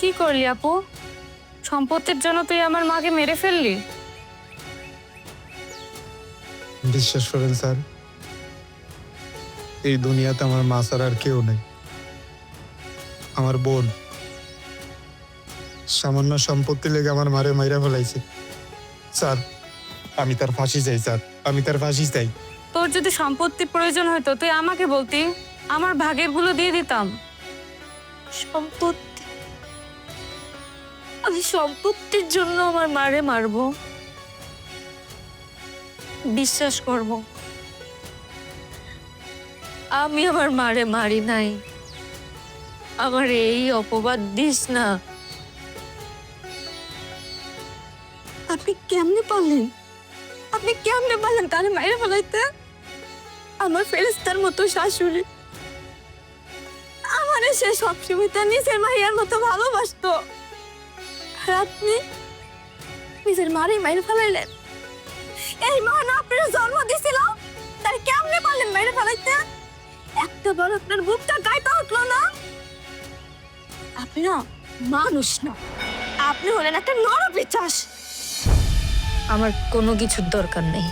কি করলি আপু? সম্পত্তির জন্য তুই আমার মাকে মেরে ফেললি? বিশ্বাস করেন স্যার, এই দুনিয়াতে আমার মা ছাড়া আর কেউ নেই। আমার বোন সামান্য সম্পত্তি লেগে আমার মারে মাইরা ফেলাইছে। স্যার, আমি তার ফাঁসি চাই স্যার, আমি তার ফাঁসি চাই। তোর যদি সম্পত্তির প্রয়োজন হতো তুই আমাকে বলতি, আমার ভাগের গুলো দিয়ে দিতাম। সম্পত্তি? আমি সম্পত্তির জন্য আমার মারে মারবো? বিশ্বাস করব, আমি আমার মারে মারি নাই। আমার এই অপবাদ দিস না। আপনি কেমনে পারলেন? আপনি কেমনে পারলেন তারে মাইরে ফেলাইতে? আমার ফেরেস্তার মতো শাশুড়ি, আমারে সে সবসময় তার নিজের মাইয়ার মতো ভালোবাসতো, আর আপনি নিজের মারেই মাইরে ফেলাইলেন। এই মা না আপনার জন্ম দিছিল, তার কেমনে পারলেন মাইরে ফেলাইতে? একটা বার আপনার বুকটা গাইতে উঠলো না? আপনি না মানুষ না, আপনি হলেন একটা নরপিশাচ। আমার কোনো কিছুর দরকার নেই,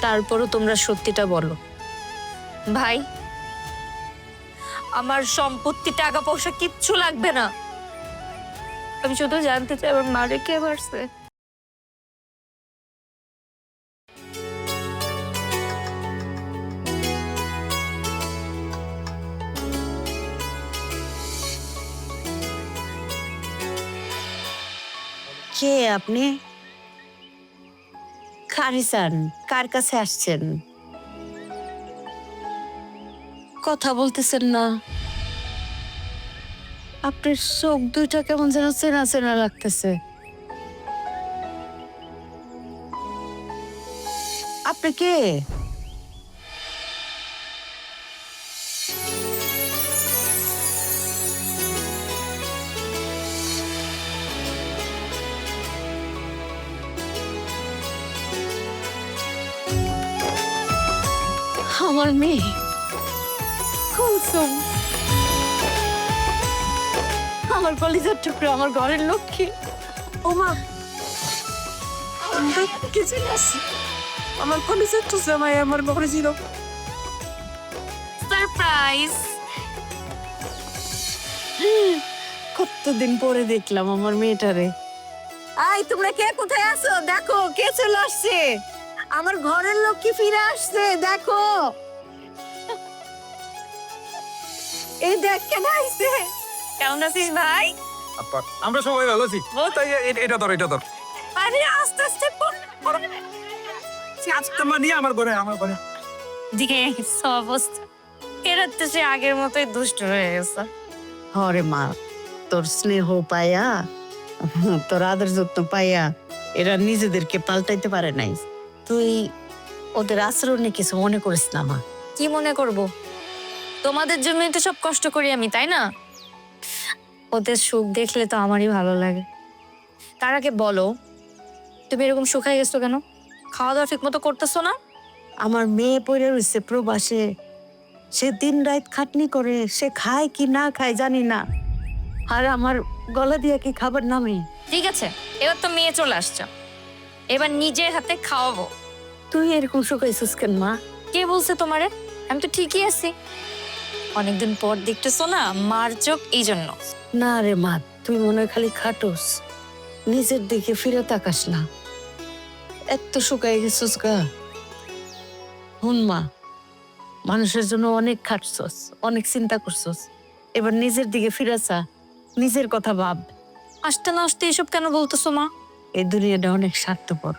তারপরও তোমরা সত্যিটা বলো। ভাই, আমার সম্পত্তি, টাকা পয়সা কিচ্ছু লাগবে না। আমি শুধু জানতে চাই আমার মারে কে মারছে। কে আপনি? খারিসান, কার কাছে আসছেন? কথা বলতেছেন না। আপনার চোখ দুইটা কেমন যেন চেনা চেনা লাগতেছে। আপনি কে? আমার মেয়ে কুলসুম, আমার কলিজার টুকরো, আমার ঘরের লক্ষ্মী। ওমা, কিছু আসি, আমার কলিজার টুকরো জামাই আমার ঘরে ছিল। সারপ্রাইজ! কতদিন পরে দেখলাম আমার মেয়েটারে। আই, তোমরা কে কোথায় আছো? দেখো কে চলে আসছে। আমার ঘরের লক্ষ্মী ফিরে আসছে, দেখো। এই দেখ কেন আইছে। কেমন আছিস ভাই? আপা, আমরা সবাই ভালো আছি। তাই এটা ধর, এটা ধর। আরে আস্তে আস্তে আজকে নিয়ে আমার ঘরে দিকে অবস্থা, এরা তো সে আগের মতোই দুষ্ট হয়ে গেছে। হরে মা, তোর স্নেহ পায়া, তোর আদর যত্ন পাইয়া এরা নিজেদেরকে পাল্টাইতে পারে নাই। তুই ওদের আচরণে কিছু মনে করিস না মা। কি মনে করব? তোমাদের জন্যই তো সব কষ্ট করি আমি, তাই না? ওদের সুখ দেখলে তো আমারই ভালো লাগে। তার আগে বলো, তুমি এরকম শুকাই গেছো কেন? খাওয়া দাওয়া ঠিক মতো করতেছো না? আমার মেয়ে পড়ে রয়েছে প্রবাসে, সে দিন রাত খাটনি করে, সে খায় কি না খায় জানি না, আর আমার গলা দিয়া কি খাবার নামে। ঠিক আছে, এবার তো মেয়ে চলে আসছে, এবার নিজের হাতে খাওয়াবো। তুই এরকম শুকাইছিস কেন মা? কে বলছে তোমারে? আমি তো ঠিকই আছি। অনেকদিন পর দেখতেছো না, মার চোখ, এই জন্য। না রে মা, তুই মনে হয় খালি খাটোস, নিজের দিকে ফিরে তাকাস না। এত শুকাই গেছিস গা। হুন মা, মানুষের জন্য অনেক খাটছস, অনেক চিন্তা করছস, এবার নিজের দিকে ফিরে চা, নিজের কথা ভাব। আসতে না আসতে এসব কেন বলতেছো মা? এই দুনিয়াটা অনেক স্বার্থপর,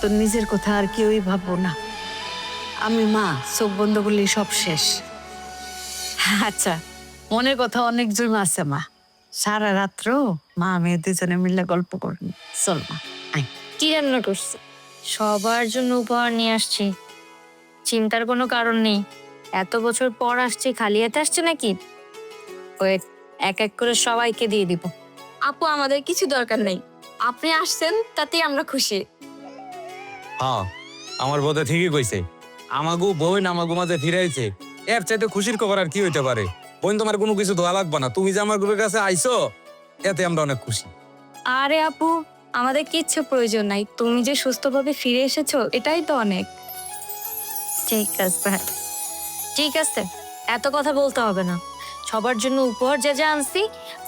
তোর নিজের কথা আর কেউই ভাববো না। আমি মা, চোখ বন্ধ করলে সব শেষ। আচ্ছা, মনের কথা অনেকজন আছে মা, সারা রাত্র মা আমি দুজনে মিলে গল্প করবি। চল মা, আয়। কি রান্না করছে? সবার জন্য উপহার নিয়ে আসছি, চিন্তার কোনো কারণ নেই। এত বছর পর আসছি, খালি হাতে আসছে নাকি? ওয়েট, এক এক করে সবাইকে দিয়ে দিব। আপু, আমাদের কিছু দরকার নেই, আপনি আসছেন তাতেই আমরা খুশি। হ্যাঁ, আমার বোধ ঠিকই কইছে। আমাগো বোন আমাগো মাঝে ফিরাইছে, এর চাইতে খুশির খবর আর কি হইতে পারে? বোন তোমার কোনো কিছু ধোয়া লাগবে না, তুমি যে আমার গ্রুপের কাছে আইছো এতে আমরা অনেক খুশি। আরে আপু, আমাদের কিচ্ছু প্রয়োজন নাই, তুমি যে সুস্থভাবে ফিরে এসেছো এটাই তো অনেক। ঠিক আছে, ঠিক আছে, এত কথা বলতে হবে না। সবার জন্য উপহার যা যা আনছি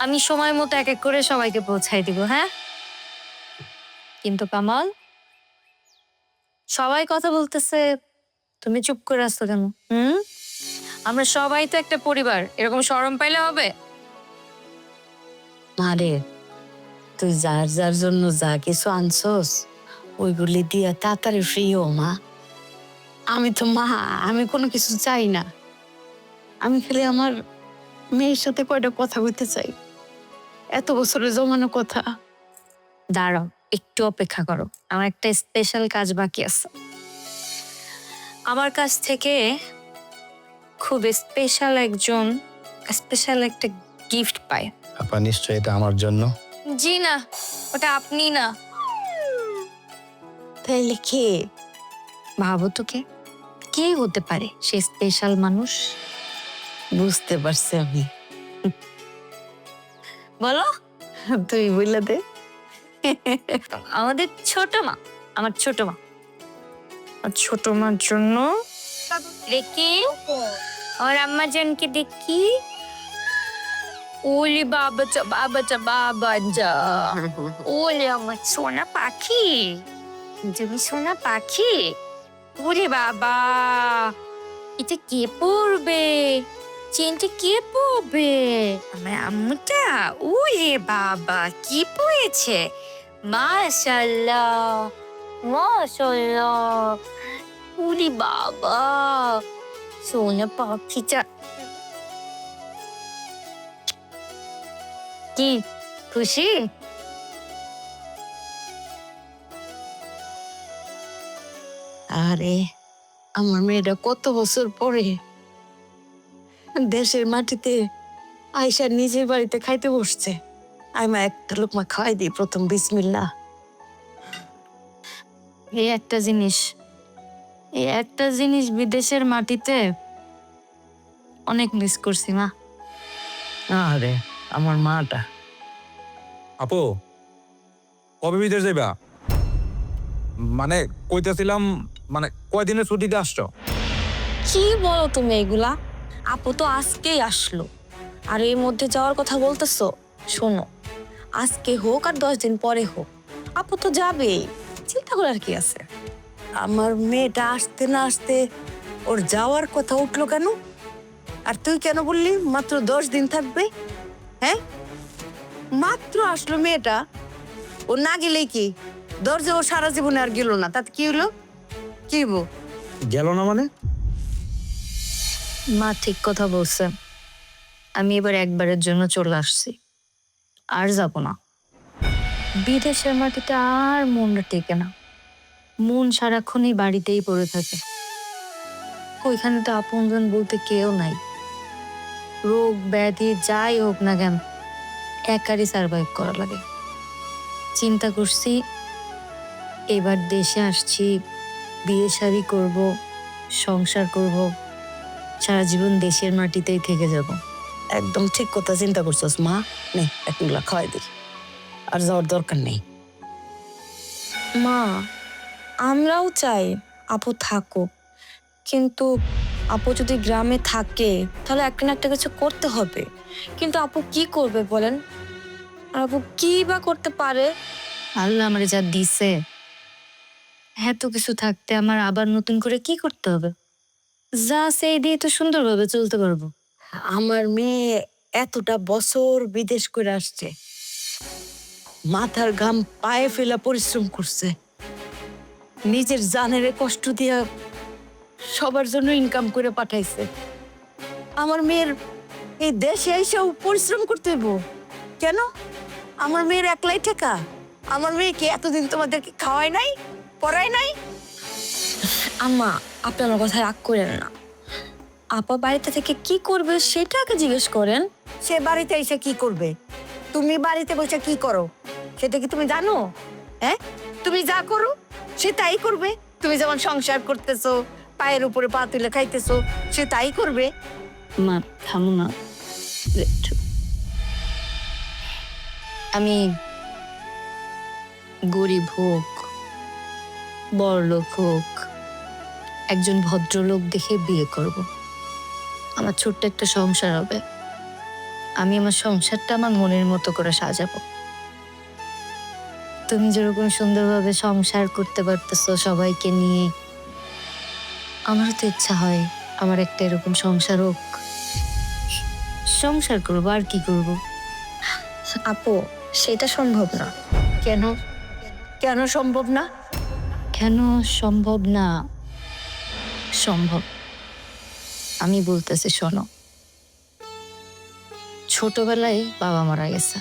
আমি সময় মতো এক এক করে সবাইকে পৌঁছাই দিব, হ্যাঁ? কিন্তু কামাল, সবাই কথা বলতেছে, তুমি চুপ করে আসছো কেন? আমরা সবাই তো একটা পরিবার, এরকম শরম পাইলে হবে? মারে, তুই যার যার জন্য যা কিছু আনছস ওইগুলি দিয়া তাড়াতাড়ি ফ্রি হো মা। আমি তো মা, আমি কোনো কিছু চাই না। আমি খালি আমার মেয়ের সাথে কয়টা কথা বলতে চাই, এত বছরের জমানো কথা। দাঁড়াও, একটু অপেক্ষা করো, আমার একটা স্পেশাল কাজ বাকি আছে। আমার কাছ থেকে খুব স্পেশাল একটা গিফট পায়। আপা নিশ্চয়ই এটা আমার জন্য। জি না, ওটা আপনি না। তাইলে কে? ভাবো তো কে হতে পারে সে স্পেশাল মানুষ? বুঝতে পারছি আমি। বলো। তুই বললে দে। আমাদের ছোট মা, আমার ছোট মা, আর ছোট মার জন্য দেখি, আর আম্মা জানকে দেখি। ওলে বাবা চা বাবা চা বাবা যা, ওলে আমার সোনা পাখি, তুমি সোনা পাখি। ওরে বাবা, এটা কে পড়বে? চেনটা কে পড়বে? আমার আম্মুটা। ওরে বাবা, কি পড়েছে! মাশাআল্লাহ, মাশাআল্লাহ। ওরে বাবা, সোনা পাখিটা। কি খুশি? আরে আমার মেয়েটা কত বছর পরে দেশের মাটিতে আয়সা নিজের বাড়িতে খাইতে বসছে। আমি একটা লোকমা খাওয়াই দিই প্রথম, বিসমিল্লাহ। এই একটা জিনিস বিদেশের মাটিতে অনেক মিস করছি মা। আরে আমার মাটা। আপু, কবে বিদেশ যাইবা? মানে কইতেছিলাম, মানে কয়দিনের ছুটিতে আসছো? কি বলো তুমি এগুলা? আপু তো আজকেই আসলো, আর এর মধ্যে যাওয়ার কথা বলতেছো? শোনো, আজকে হোক আর 10 দিন পরে হোক, আপু তো যাবেই, চিন্তা করার কি আছে? আমার মেয়েটা আসতে না আসতে ওর যাওয়ার কথা উঠলো কেন? আর তুই কেন বললি মাত্র 10 দিন থাকবে? হ্যাঁ, মাত্র আসলো মেয়েটা, ও না গেলেই কি দরজা ও সারা জীবনে আর গেল না, তাতে কি হলো? কি হবো? গেল না মানে? মা ঠিক কথা বলছে, আমি এবার একবারের জন্য চলে আসছি, আর যাব না। বিদেশের মাটিতে আর মনটা টেকে না, মন সারাক্ষণই বাড়িতেই পড়ে থাকে। ওইখানে তো আপনজন বলতে কেউ নাই, রোগ ব্যাধি যাই হোক না কেন একারই সার্ভাইভ করা লাগে। চিন্তা করছি এবার দেশে আসছি, বিয়ে শাদী করব, সংসার করব, সারা জীবন দেশের মাটিতেই থেকে যাব। একদম ঠিক কথা চিন্তা করছস মা। নে একগুলা খাওয়াই দিই, আর যাওয়ার দরকার নেই। মা, আমরাও চাই আপু থাকুক, কিন্তু আপু যদি গ্রামে থাকে তাহলে একটা না একটা কিছু করতে হবে। কিন্তু আপু কি করবে বলেন? আর আপু কি বা করতে পারে? আল্লাহ আমারে যা দিছে, এত কিছু থাকতে আমার আবার নতুন করে কি করতে হবে? যা সেই দিয়ে তো সুন্দরভাবে চলতে পারবো। আমার মেয়ে এতটা বছর বিদেশ করে আসছে, মাথার ঘাম পায়ে ফেলা পরিশ্রম করছে, নিজের জানের কষ্ট দিয়া সবার জন্য ইনকাম করে পাঠাইছে। আমার মেয়ের এই দেশে এসেও পরিশ্রম করতে হইব কেন? আমার মেয়ের একলাই ঠেকা? আমার মেয়েকে এতদিন তোমাদেরকে খাওয়াই নাই, পড়াই নাই? আম্মা, আপনি আমার কথায় রাগ করেন না। আপা বাড়িতে থেকে কি করবে সেটা আগে জিজ্ঞেস করেন। সে বাড়িতে এসে কি করবে? তুমি বাড়িতে বসে কি করো সেটা কি তুমি জানো? হ্যাঁ, তুমি যা করো সে তাই করবে। তুমি যেমন সংসার করতেছো, পায়ের উপরে পা তুলে খাইতেছো, সে তাই করবে। মা থামো না, আমি গরিব হোক বড়লোক হোক একজন ভদ্রলোক দেখে বিয়ে করব। আমার ছোট্ট একটা সংসার হবে। আমি আমার সংসারটা আমার মনের মতো করে সাজাবো। তুমি যেরকম সুন্দরভাবে সংসার করতে পারতেছো সবাইকে নিয়ে, আমারও তো ইচ্ছা হয় আমার একটা এরকম সংসার হোক। সংসার করবো আর কি করব। আপু সেটা সম্ভব না। কেন কেন সম্ভব না? কেন সম্ভব না? সম্ভব। আমি বলতেছি শোনো, ছোটবেলায় বাবা মারা গেছে,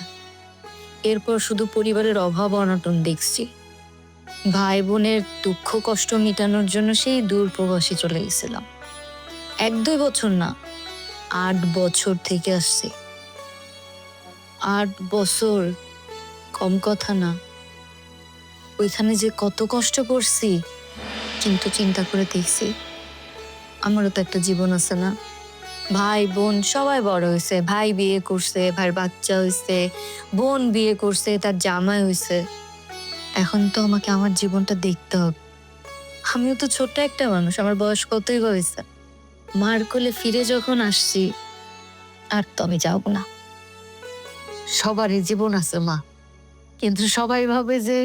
এরপর শুধু পরিবারের অভাব অনটন দেখছি। ভাই বোনের দুঃখ কষ্ট মেটানোর জন্য সেই দূর প্রবাসী চলে গেছিলাম। 1-2 বছর না, 8 বছর থেকে আসছি। 8 বছর কম কথা না। ওইখানে যে কত কষ্ট করছি, কিন্তু চিন্তা করে দেখছি আমারও তো একটা জীবন আছে না। ভাই বোন সবাই বড় হয়েছে, ভাই বিয়ে করছে, ভাইয়ের বাচ্চা হয়েছে, বোন বিয়ে করছে, তার জামাই হয়েছে। এখন তো আমাকে আমার জীবনটা দেখতে হবে। আমিও তো ছোট্ট একটা মানুষ, আমার বয়স কতই হয়েছে। মার কোলে ফিরে যখন আসছি, আর তো আমি যাবো না। সবারই জীবন আছে মা, কিন্তু সবাই ভাবে যে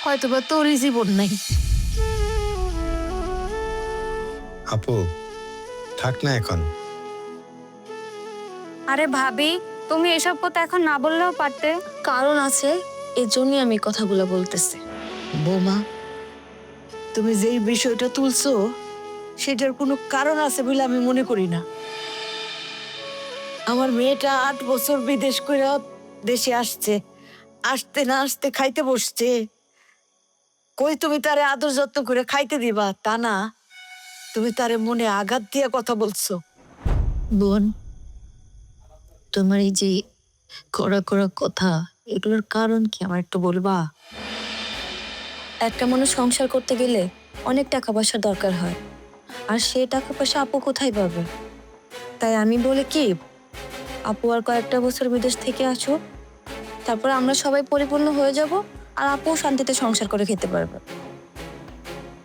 হয়তোবা তোরই জীবন নাই। আপু থাক না এখন। আরে ভাবি, তুমি এসব কথা এখন না বললেও পারতে। কারণ আছে, এজন্যই আমি কথাগুলো বলতেছি। বৌমা, তুমি যেই বিষয়টা তুলছো সেটার কোনো কারণ আছে বলে আমি মনে করি না। আমার মেয়েটা 8 বছর বিদেশ করে দেশে আসছে, আসতে না আসতে খাইতে বসছে। কই তুমি তারে আদর যত্ন করে খাইতে দিবা তা না, তুমি তারে মনে আঘাত দিয়ে কথা বলছো। বোন, তোমার এই যে কড়া কড়া কথা, এগুলোর কারণ কি আমার একটু বলবা? একটা মানুষ সংসার করতে গেলে অনেক টাকা পয়সার দরকার হয়, আর সে টাকা পয়সা আপু কোথায় পাবে? তাই আমি বলি কি, আপু আর কয়েকটা বছর বিদেশ থেকে আসো, তারপর আমরা সবাই পরিপূর্ণ হয়ে যাব, আর আপু শান্তিতে সংসার করে খেতে পারবে।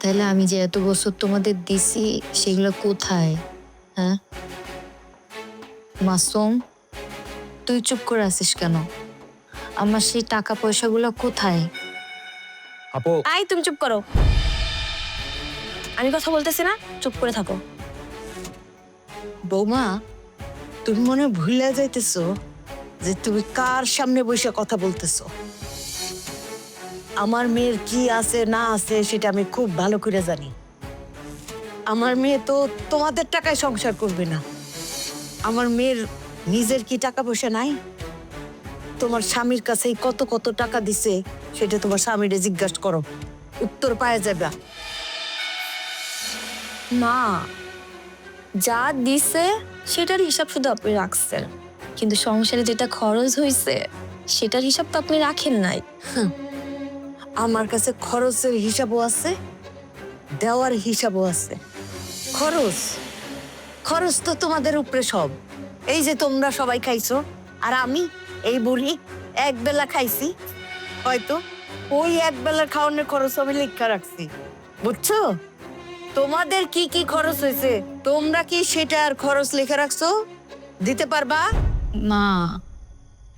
তাহলে আমি যে এত বছর তোমাদের দিছি সেগুলো কোথায়? হ্যাঁ মাসুম, তুই চুপ করে আছিস কেন? আমার সেই টাকা পয়সাগুলো কোথায়? আপু আই তুমি চুপ করো, আমি কথা বলতেছি না, চুপ করে থাকো। বৌমা, তুমি মনে হয় ভুলে যাইতেছো যে তুমি কার সামনে বসে কথা বলতেছো। আমার মেয়ের কি আছে না আছে সেটা আমি খুব ভালো করে জানি। আমার মেয়ে তো তোমাদের টাকায় সংসার করবে না। আমার মেয়ের নিজের কি টাকা পয়সা নাই? তোমার স্বামীর কাছে কত কত টাকা দিছে সেটা তোমার স্বামীরে জিজ্ঞাসা করো, উত্তর পাওয়া যাবে। না, যা দিছে সেটার হিসাব শুধু আপনি রাখছেন, কিন্তু সংসারে যেটা খরচ হয়েছে সেটার হিসাব তো আপনি রাখেন নাই। আমার কাছে খরচের হিসাবও আছে, দেওয়ার হিসাবও আছে। খরচ খরচ তো তোমাদের উপরে সব। এই যে তোমরা সবাই খাইছো, আর আমি এই বুড়ি এক বেলা খাইছি, হয়তো ওই এক বেলার খাওয়ানোর খরচ আমি লিখা রাখছি, বুঝছো? তোমাদের কি কি খরচ হয়েছে তোমরা কি সেটার খরচ লিখে রাখছো? দিতে পারবা? মা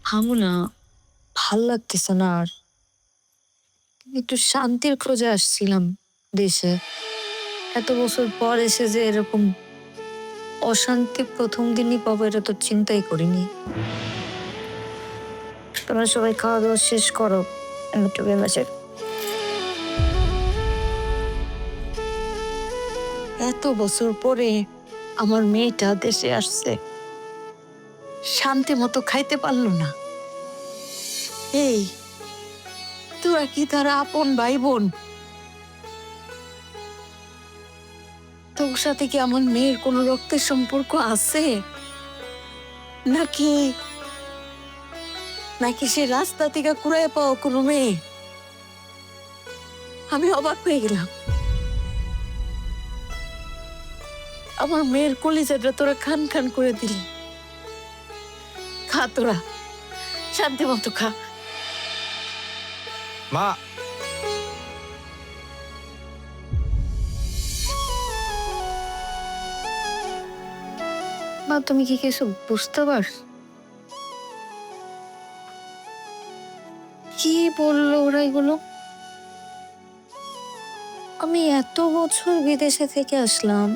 হামু না, ভাল লাগতেছে না আর। একটু শান্তির খোঁজে আসছিলাম দেশে, এত বছর পর এসে যে এরকম অশান্তি প্রথম দিনই পাবো এটা তো চিন্তাই করিনি। তোমরা সবাই খাওয়া দাওয়া শেষ করো, আমি একটু বেলাসে। এত বছর পরে আমার মেয়েটা দেশে আসছে, শান্তি মতো খাইতে পারলো না। এই তোরা কি তারা আপন ভাই বোন? তোর সাথে কি আমার মেয়ের কোনো রক্তের সম্পর্ক আছে নাকি নাকি সে রাস্তা থেকে কুড়ায় পাওয়া কোনো মেয়ে? আমি অবাক হয়ে গেলাম। আমার মেয়ের কলিজাটা তোরা খান খান করে দিলি। খা তোরা, শান্তি মতো খা। মা মা তুমি কি কিছু বুঝতে পারছো? কি বললো ওরা এগুলো? আমি এত বছর বিদেশে থেকে আসলাম,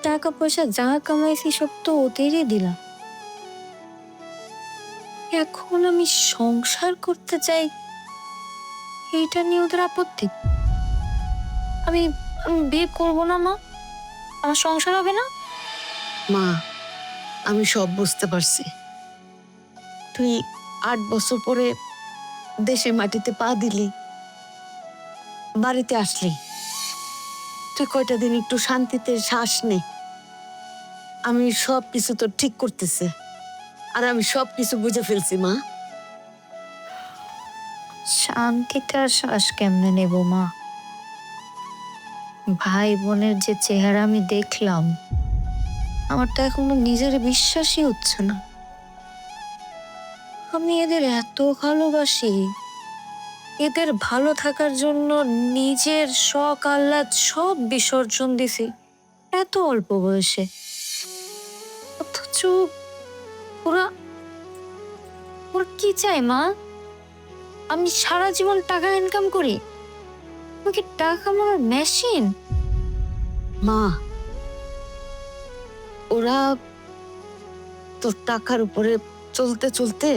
টাকা পয়সা যা কামাইছি সব তো ওদেরই দিলাম। এখন আমি সংসার করতে চাই, এইটা নিয়ে ওদের আপত্তি। আমি আমি বিয়ে করবো না মা, আমার সংসার হবে না। মা, আমি সব বুঝতে পারছি। তুই 8 বছর পরে দেশের মাটিতে পা দিলি, বাড়িতে আসলি, তুই কয়টা দিন একটু শান্তিতে শ্বাস নে। আমি সব কিছু তো ঠিক করতেছে, আর আমি সব কিছু বুঝে ফেলছি মা। শান্তিতে আর শ্বাস কেমনে নেব মা? ভাই বোনের যে চেহারা আমি দেখলাম, আমার তো এখনো নিজের বিশ্বাসই হচ্ছে না। আমি এদের এত ভালোবাসি, এদের ভালো থাকার জন্য নিজের শখ আহ্লাদ সব বিসর্জন দিছি এত অল্প বয়সে। অথচ ওরা ওরা কি চায় মা? আমি সারা জীবন টাকা ইনকাম করি, আমাকে টাকা আমার মেশিন। মা, ওরা তোর টাকার উপরে চলতে চলতে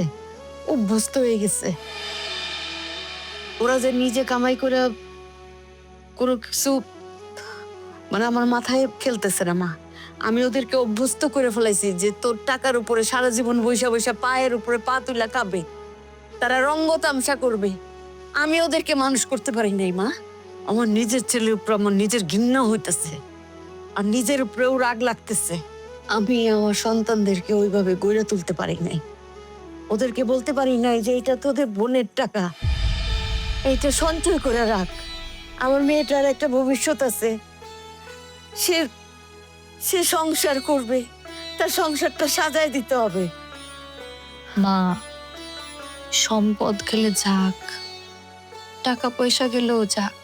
অভ্যস্ত হয়ে গেছে। ওরা যে নিজে কামাই করে কোনো কিছু মানে আমার মাথায় খেলতেছে না মা। আমি ওদেরকে অভ্যস্ত করে ফেলাইছি যে তোর টাকার উপরে সারা জীবন বৈশা বৈশা পায়ের উপরে পা তুলা খাবে, তারা রঙ্গ তামসা করবে। আমি ওদেরকে মানুষ করতে পারি নাই মা। আমার নিজের ছেলের উপর আমার নিজের ঘৃণা হইতেছে, আর নিজের উপরেও রাগ লাগতেছে। আমি আমার সন্তানদেরকে ওইভাবে গড়ে তুলতে পারি নাই। ওদেরকে বলতে পারি নাই যে এটা তোদের বোনের টাকা, এইটা সঞ্চয় করে রাখ। আমার মেয়েটার একটা ভবিষ্যৎ আছে, সে সে সংসার করবে, তার সংসারটা সাজায় দিতে হবে। মা, সম্পদ গেলে যাক, টাকা পয়সা গেলেও যাক,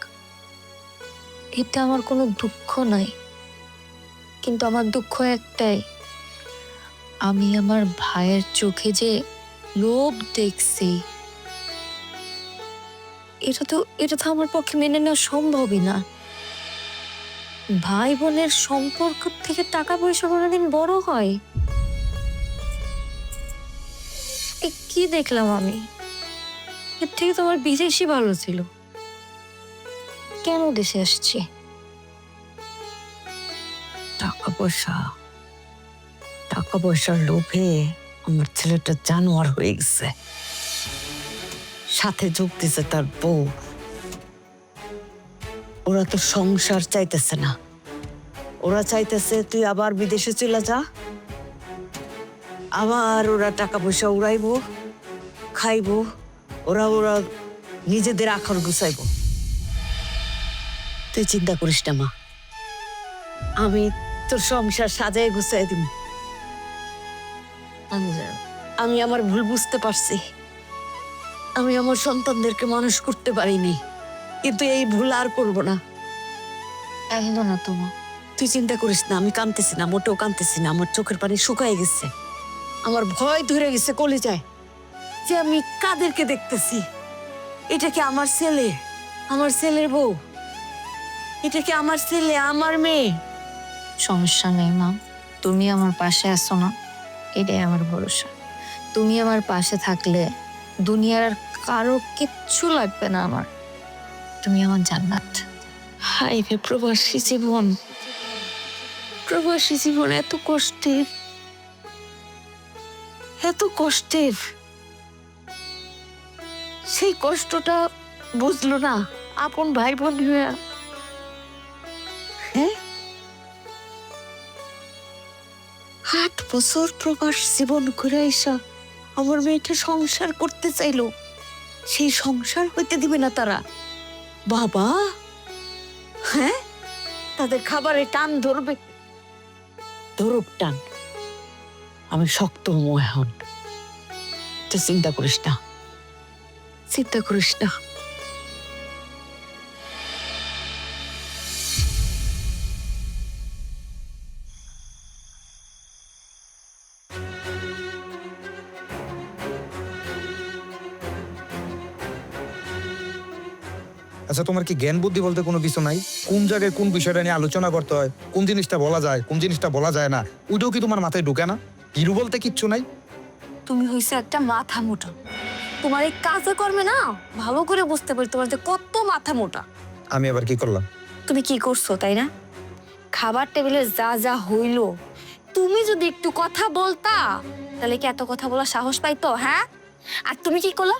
এতে আমার কোনো দুঃখ নাই। কিন্তু আমার দুঃখ একটাই, আমি আমার ভাইয়ের চোখে যে লোভ দেখছি, এটা তো আমার পক্ষে মেনে নেওয়া সম্ভবই না। ভাই বোনের সম্পর্ক থেকে টাকা পয়সা কোনোদিন বড় হয়? এ কি দেখলাম আমি? এর থেকে তো আমার বিদেশি ভালো ছিল। কেন দেশে আসছি? টাকা পয়সা, টাকা পয়সার লোভে আমার ছেলেটা জানোয়ার হয়ে গেছে। সাথে যোগ দিছে তার বউ। ওরা তো সংসার চাইতেছে না, ওরা চাইতেছে তুই আবার বিদেশে চলে যা, আবার ওরা টাকা পয়সা উড়াইবো, খাইবো, ওরা ওরা নিজেদের আখর গুছাইবো। তুই চিন্তা করিস না মা, আমি তোর সংসার সাজায় গুছাই দিব। আমি আমার ভুল বুঝতে পারছি, আমি আমার সন্তানদেরকে মানুষ করতে পারিনি, কিন্তু এই ভুল আর করব না। একদম না তোমার। তুই চিন্তা করিস না, আমি কাঁদতেছি না, মোটেও কাঁদতেছি না। আমার চোখের পানি শুকায় গেছে, আমার ভয় ধরে গেছে কলিজায় যে আমি কাদেরকে দেখতেছি। এটা কি আমার ছেলে, আমার ছেলের বউ? এটা কি আমার ছেলে, আমার মেয়ে? সমস্যা নেই মা, তুমি আমার পাশে আছো না, এটাই আমার ভরসা। তুমি আমার পাশে থাকলে দুনিয়ার আর কারো কিচ্ছু লাগবে না আমার। তুমি আমার জান্নাত। হাই রে প্রবাসী জীবন, প্রবাসী জীবন এত কষ্টের, এত কষ্টের। সেই কষ্টটা বুঝলো না আপন ভাই বোন হয়ে। হ্যাঁ, 8 বছর প্রবাস জীবন করে আইসা আমার মেয়েটা সংসার করতে চাইলো, সেই সংসার হইতে দিবে না তারা। বাবা, হ্যাঁ, তাদের খাবারে টান ধরবে, ধরুক টান, আমি শক্ত হবো এখন। তুই চিন্তা করিস না, চিন্তা করিস না। আচ্ছা, তোমার কি জ্ঞান বুদ্ধি বলতে কোনো কিছু নাই? কোন জায়গায় কোন বিষয়টা নিয়ে আলোচনা করতে হয়, কোন জিনিসটা বলা যায়, কোন জিনিসটা বলা যায় না, ওইটাও কি তোমার মাথায় ঢুকে না? হিরু বলতে কিচ্ছু নাই? তুমি হইছে একটা মাথা মোটা। তোমার এই কাজে কর্মে না ভালো করে বুঝতে পারি তোমার যে কত মাথা মোটা। আমি আবার কি করলাম? তুমি কি করছো তাই না? খাবার টেবিলে যা যা হইলো, তুমি যদি একটু কথা বলতা তাহলে কি এত কথা বলার সাহস পাইতো? হ্যাঁ, আর তুমি কি করলা?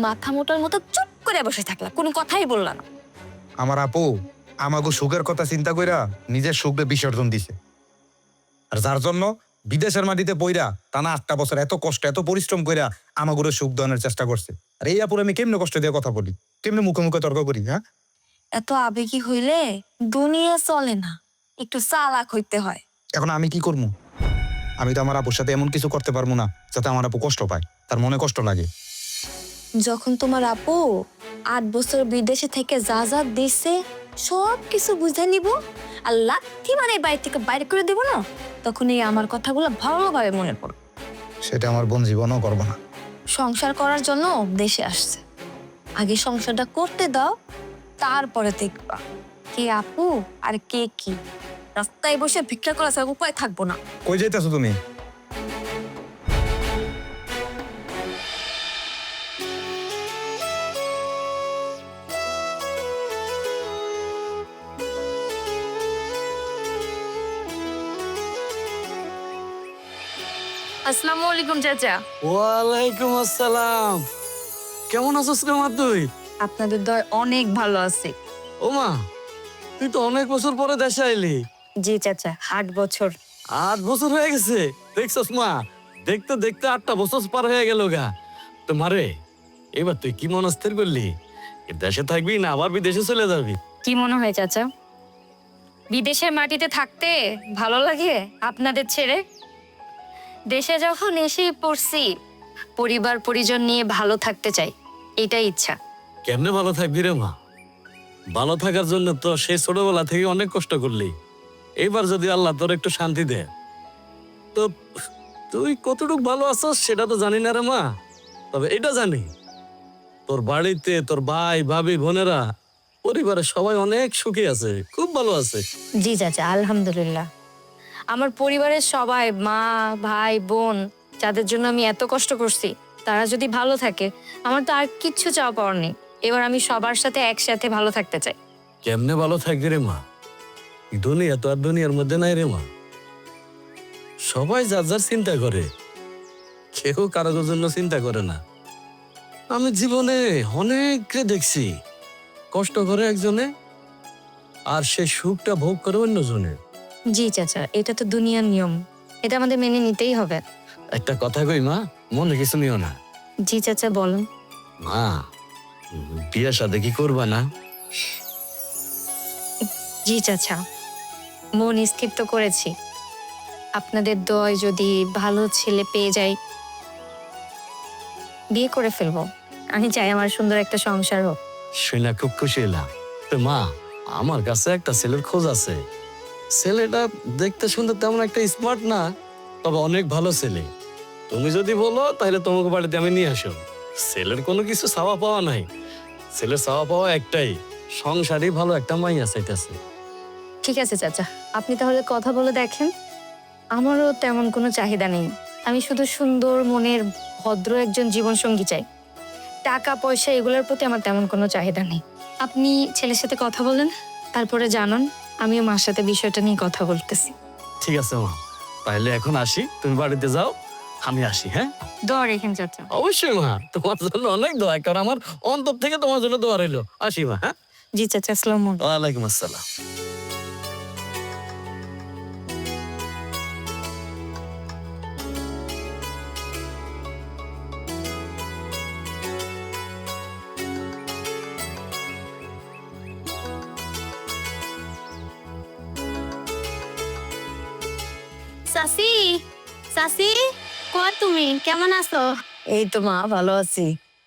মাথা মোটার মতো চুপ করে বসে থাকলা, কোনো কথাই বললা না। আমার আপু আমাগো সুখের কথা চিন্তা কইরা নিজের সুখে বিসর্জন দিছে, আর যার জন্য বিদেশের মাটিতে পইরা টানা 8টা বছর এত কষ্ট এত পরিশ্রম কইরা আমাগুলো সুখ দানের চেষ্টা করছে। আর এই আপুর আমি কেমনে কষ্ট দিয়ে কথা বলি, কেমনে মুখে মুখে তর্ক করি? হ্যাঁ, এত আবেগী হইলে দুনিয়া চলে না, একটু চালাক হইতে হয়। এখন আমি কি করবো? আমি তো আমার আপুর সাথে এমন কিছু করতে পারবো না যাতে আমার আপু কষ্ট পায়, তার মনে কষ্ট লাগে। যখন তোমার আপু 8 বছর বিদেশে থেকে যা যা দিছে সব কিছু বুঝে নিব আর লাথি মানে বাড়ি থেকে বাইরে করে দিব না, তখন এই আমার কথাগুলো ভালোভাবে মনে পড়ে। সেটা আমার বোন জীবনও করবো না। সংসার করার জন্য দেশে আসছে, আগে সংসারটা করতে দাও, তারপরে দেখবা কে আপু আর কে কি। রাস্তায় বসে ভিক্ষা করা ছাড়া উপায় থাকবো না। কই যাইতেছো তুমি? আসসালামু আলাইকুম চাচা। ওয়ালাইকুম আসসালাম। কেমন আছিস রে মা তুই? আপনাদের দয় অনেক ভালো আছে। ও মা, তুই তো অনেক বছর পরে দেশে আইলি। জি চাচা, 8 বছর। 8 বছর হয়ে গেছে, দেখছস মা? দেখতে দেখতে 8টা বছর পার হয়ে গেল গা। তো মারে, এবার তুই কি মনস্থির করলি? এ দেশে থাকবি না আবার বিদেশে চলে যাবি? কি মনে হয় চাচা, বিদেশের মাটিতে থাকতে ভালো লাগে আপনাদের ছেড়ে? দেশে যখন এসে পড়ছি, পরিবার পরিজন নিয়ে ভালো থাকতে চাই, এটাই ইচ্ছা। কেমনে ভালো থাকবি রে মা? ভালো থাকার জন্য তো সেই ছোটবেলা থেকে অনেক কষ্ট করলি। এবার যদি আল্লাহ তোর একটু শান্তি দে, তো তুই কতটুকু ভালো আছস সেটা তো জানি না রে মা। তবে এটা জানি, তোর বাড়িতে তোর ভাই ভাবি বোনেরা পরিবারের সবাই অনেক সুখী আছে, খুব ভালো আছে। জি চাচা, আলহামদুলিল্লাহ। আমার পরিবারের সবাই, মা ভাই বোন, যাদের জন্য আমি এত কষ্ট করছি, তারা যদি ভালো থাকে, আমার তো আর কিচ্ছু চাওয়া পাওয়ার নেই। এবার আমি সবার সাথে একসাথে ভালো থাকতে চাই। কেমনে ভালো থাকবি রে মা? দুনিয়া তো আর দুনিয়ার মধ্যে নাই রে মা। সবাই যার যার চিন্তা করে, কেউ কারোর জন্য চিন্তা করে না। আমি জীবনে অনেককে দেখছি কষ্ট করে একজনে, আর সে সুখটা ভোগ করে অন্যজনে। জি চাচা, এটা তো দুনিয়ার নিয়ম, এটা আমাদের মেনে নিতেই হবে। একটা কথা কই মা, মনে কিছু নিও না। জি চাচা, বলুন। মা, বিয়ে শাদী কি করবা না? জি চাচা, মন স্থির তো করেছি। আপনাদের দয় যদি ভালো ছেলে পেয়ে যাই, বিয়ে করে ফেলবো। আমি চাই আমার সুন্দর একটা সংসার হোক। শুনে খুব খুশি হলাম। তো মা, আমার কাছে একটা ছেলের খোঁজ আছে। ছেলেটা দেখতে শুনতে তেমন একটা স্মার্ট না, তবে অনেক ভালো ছেলে। তুমি যদি বলো তাহলে তোমাকে বাড়িতে আমি নিয়ে আসো। ছেলের কোনো কিছু চাওয়া পাওয়া নাই, ছেলের চাওয়া পাওয়া একটাই, সংসারই ভালো একটা মাইয়া চাইতেছে। ঠিক আছে চাচা, আপনি তাহলে কথা বলে দেখেন। আমারও তেমন কোনো চাহিদা নেই, আমি শুধু সুন্দর মনের ভদ্র একজন জীবনসঙ্গী চাই। টাকা পয়সা এগুলোর প্রতি আমার তেমন কোনো চাহিদা নেই। আপনি ছেলের সাথে কথা বলেন, তারপরে জানান। আমিও মার সাথে বিষয়টা নিয়ে কথা বলতেছি। ঠিক আছে মা, তাহলে এখন আসি, তুমি বাড়িতে যাও, আমি আসি। হ্যাঁ, দোয়া রেখেন চাচা। অবশ্যই মা, তোমার জন্য অনেক দোয়া, কারণ আমার অন্তর থেকে তোমার জন্য দোয়া রইলো। আসি মা। হ্যাঁ, জি চাচা, আসসালামু আলাইকুম। ওয়ালাইকুম আসসালাম। সাসি, চাচি, তুমি কেমন আছো? এই তো মা ভালো আছি।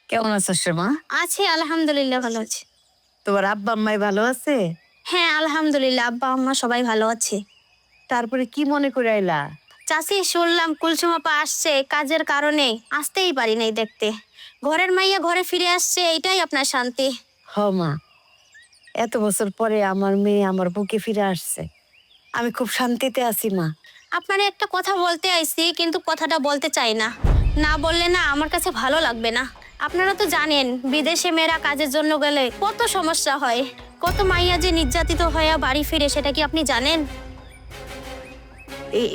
কেমন আছিস রে মা? আছি আলহামদুলিল্লাহ, ভালো আছি। তোমার আব্বা আম্মাই ভালো আছে? হ্যাঁ আলহামদুলিল্লাহ, আব্বা আম্মা সবাই ভালো আছে। তারপরে কি মনে করে আইলা? চাচি, শুনলাম কুলসুম আপা আসছে, কাজের কারণে আসতেই পারি নাই দেখতে। ঘরের মাইয়া ঘরে ফিরে আসছে, এটাই আপনার শান্তি। হ মা, এত বছর পরে আমার মেয়ে আমার বুকে ফিরে আসছে, আমি খুব শান্তিতে আছি মা। আপনারে একটা কথা বলতে আইছি, কিন্তু কথাটা বলতে চাই না। না বললে না আমার কাছে ভালো লাগবে না। আপনারা তো জানেন বিদেশে মেয়েরা কাজের জন্য গেলে কত সমস্যা হয়, কত মাইয়া যে নির্যাতিত হয়ে বাড়ি ফিরে, সেটা কি আপনি জানেন?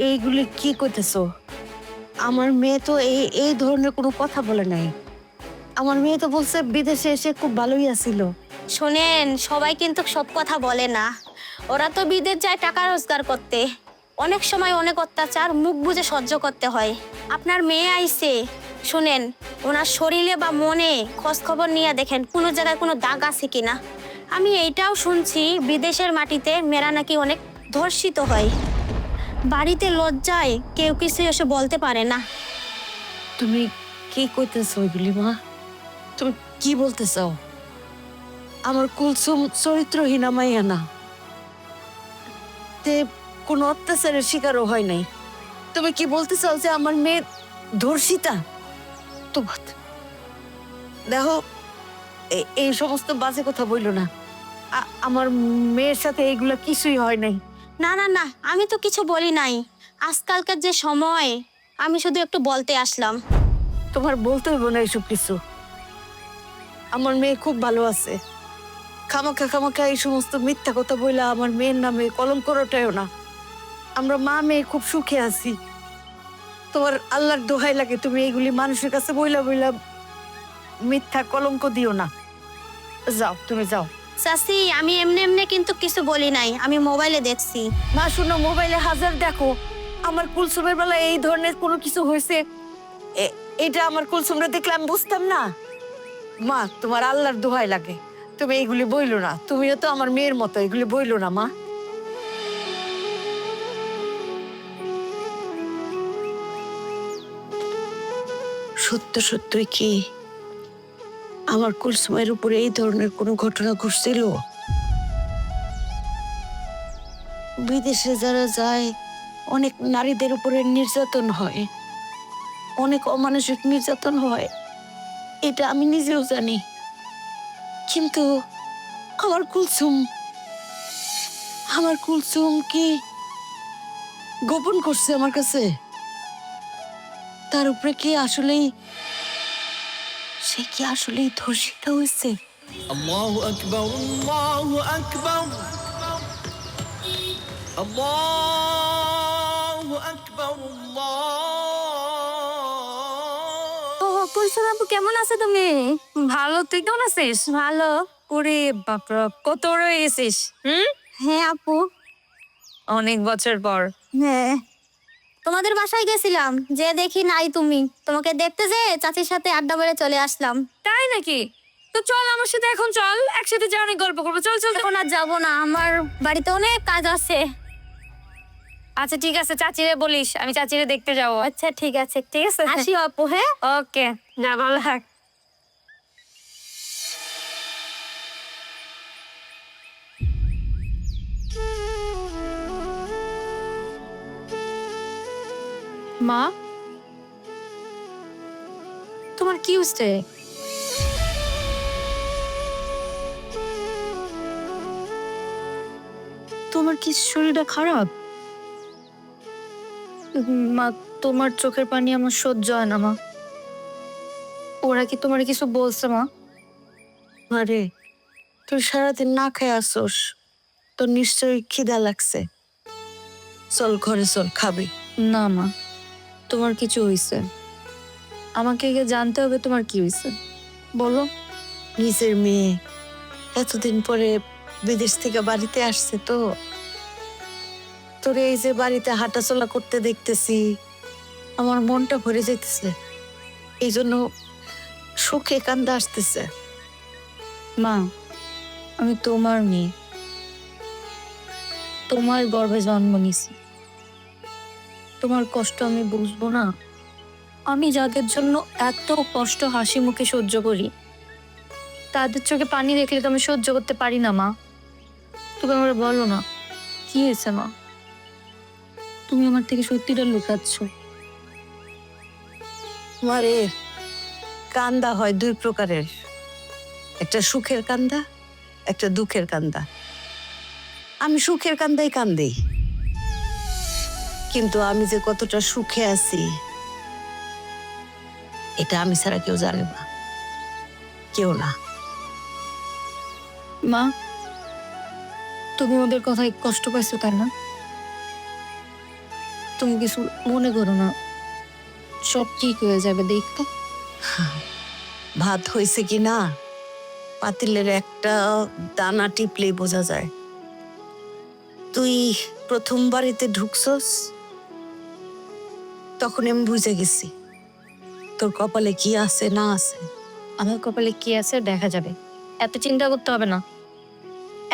এইগুলি কি করতেছো? আমার মেয়ে তো এই ধরনের কোনো কথা বলে নাই। আমার মেয়ে তো বলছে বিদেশে এসে খুব ভালোই আছিল। শোনেন, সবাই কিন্তু সব কথা বলে না। ওরা তো বিদেশ যায় টাকা রোজগার করতে। অনেক সময় অনেক অত্যাচার মুখ বুজে সহ্য করতে হয়। আপনার মেয়ে আইছে, শুনেন, ওনার শরীরে বা মনে খোঁজ খবর নিয়ে দেখেন কোনো জায়গায় কোনো দাগ আছে কিনা। আমি এইটাও শুনছি বিদেশের মাটিতে মেয়েরা নাকি অনেক ধর্ষিত হয়। বাড়িতে লজ্জায় কেউ কিছু এসে বলতে পারে না। তুমি কি কইতেছো ওইগুলি মা? তুমি কি বলতে চাও? আমার কুলসুম চরিত্রহীনা মাইয়া না, তে কোনো অত্যাচারের শিকারও হয় নাই। তুমি কি বলতে চাও যে আমার মেয়ে ধর্ষিতা? তো দেখো, এই সমস্ত বাজে কথা বইলো না। আমার মেয়ের সাথে এইগুলা কিছুই হয় নাই। না না না, আমি তো কিছু বলি নাই। আজকালকার যে সময়, আমি শুধু একটু বলতে আসলাম। তোমার বলতে হইব না এসব কিছু। আমার মেয়ে খুব ভালো আছে। খামাখা খামাখা এই সমস্ত মিথ্যা কথা বইলা আমার মেয়ের নামে কলঙ্ক রটায়ও না। আমরা মা মেয়ে খুব সুখে আছি। তোমার আল্লাহর দোহাই লাগে, তুমি এইগুলি মানুষের কাছে বইলা বইলা মিথ্যা কলঙ্ক দিও না। যাও, তুমি যাও। চাচি, আমি এমনি এমনি কিন্তু কিছু বলি নাই, আমি মোবাইলে দেখছি। মা শুনো, মোবাইলে হাজার দেখো, আমার কুলসুমের বেলা এই ধরনের কোনো কিছু হয়েছে, এটা আমার কুলসুমরা দেখলে আমি বুঝতাম না। মা, তোমার আল্লাহর দোহাই লাগে, তুমি এইগুলি বইলো না। তুমিও তো আমার মেয়ের মতো, এগুলি বইলো না মা। সত্য সত্যই কি আমার কুলসুমের উপরে এই ধরনের কোনো ঘটনা ঘটছিল? বিদেশে যারা যায় অনেক নারীদের উপরে নির্যাতন হয়, অনেক অমানসিক নির্যাতন হয়, এটা আমি নিজেও জানি। কিন্তু আমার কুলসুম কি গোপন করছে আমার কাছে? তার উপরে কি আসলেই সে কি আসলেই ধর্ষিত হয়েছে? الله أكبر الله أكبر الله أكبر الله ও কুলসুম আপু, কেমন আছে তুমি? ভালো, তুই কেমন আছিস? ভালো। ওরে বাপরা, কত বড় হয়ে গেছিস। হ্যাঁ আপু। অনেক বছর পর। হ্যাঁ, তোমাদের বাসায় গেছিলাম, যে দেখি নাই তুমি। তোমাকে দেখতে যে চাচির সাথে আড্ডা মেরে চলে আসলাম। তাই নাকি? তো চল আমার সাথে, এখন চল একসাথে যা, অনেক গল্প করবো। চল চল। এখন আর যাবো না, আমার বাড়িতে অনেক কাজ আছে। আচ্ছা ঠিক আছে, চাচিরে বলিস আমি চাচিরে দেখতে যাবো। আচ্ছা ঠিক আছে, ঠিক আছে, আসি আপু। হ্যাঁ, ওকে, যা, ভালো থাক। মা, তোমার কি হচ্ছে? তোমার কি শরীরটা খারাপ? মা, তোমার চোখের পানি আমার সহ্য হয় না মা। ওরা কি তোমার কিছু বলছে মা? আরে, তুই সারাদিন না খেয়ে আসোস, তোর নিশ্চয়ই খিদা লাগছে। চল ঘরে চল, খাবি। না মা, তোমার কিছু হয়েছে, আমাকে আগে জানতে হবে তোমার কি হয়েছে, বলো। নিজের মেয়ে এতদিন পরে বিদেশ থেকে বাড়িতে আসছে, তো তোর এই যে বাড়িতে হাঁটাচলা করতে দেখতেছি, আমার মনটা ভরে যেতেছে। এই জন্য সুখে কান্দা আসতেছে। মা, আমি তোমার মেয়ে, তোমার গর্ভে জন্ম নিছি। তোমার কষ্ট আমি বুঝবো না? আমি যাদের জন্য এত কষ্ট হাসি মুখে সহ্য করি, তাদের চোখে পানি দেখলে তো আমি সহ্য করতে পারি না মা। তুমি আমার বলো না, কি হয়েছে মা? তুমি আমার থেকে সত্যিটা লুকাচ্ছ। মারে, কান্দা হয় দুই প্রকারের, একটা সুখের কান্দা, একটা দুঃখের কান্দা। আমি সুখের কান্দাই কান্দি, কিন্তু আমি যে কতটা সুখে আছি এটা আমি ছাড়া কেউ জানে না, কেউ না। মা, তুমি ওদের কথায় কষ্ট পাইছো তাই না? তুমি কিছু মনে করো না, সব ঠিক হয়ে যাবে দেখতে। ভাত হয়েছে কি না পাতিলের একটা দানা টিপলেই বোঝা যায়। তুই প্রথম বাড়িতে ঢুকছস, তখন আমি বুঝে গেছি তোর কপালে কি আছে না আছে। আমার কপালে কি আছে দেখা যাবে, এত চিন্তা করতে হবে না।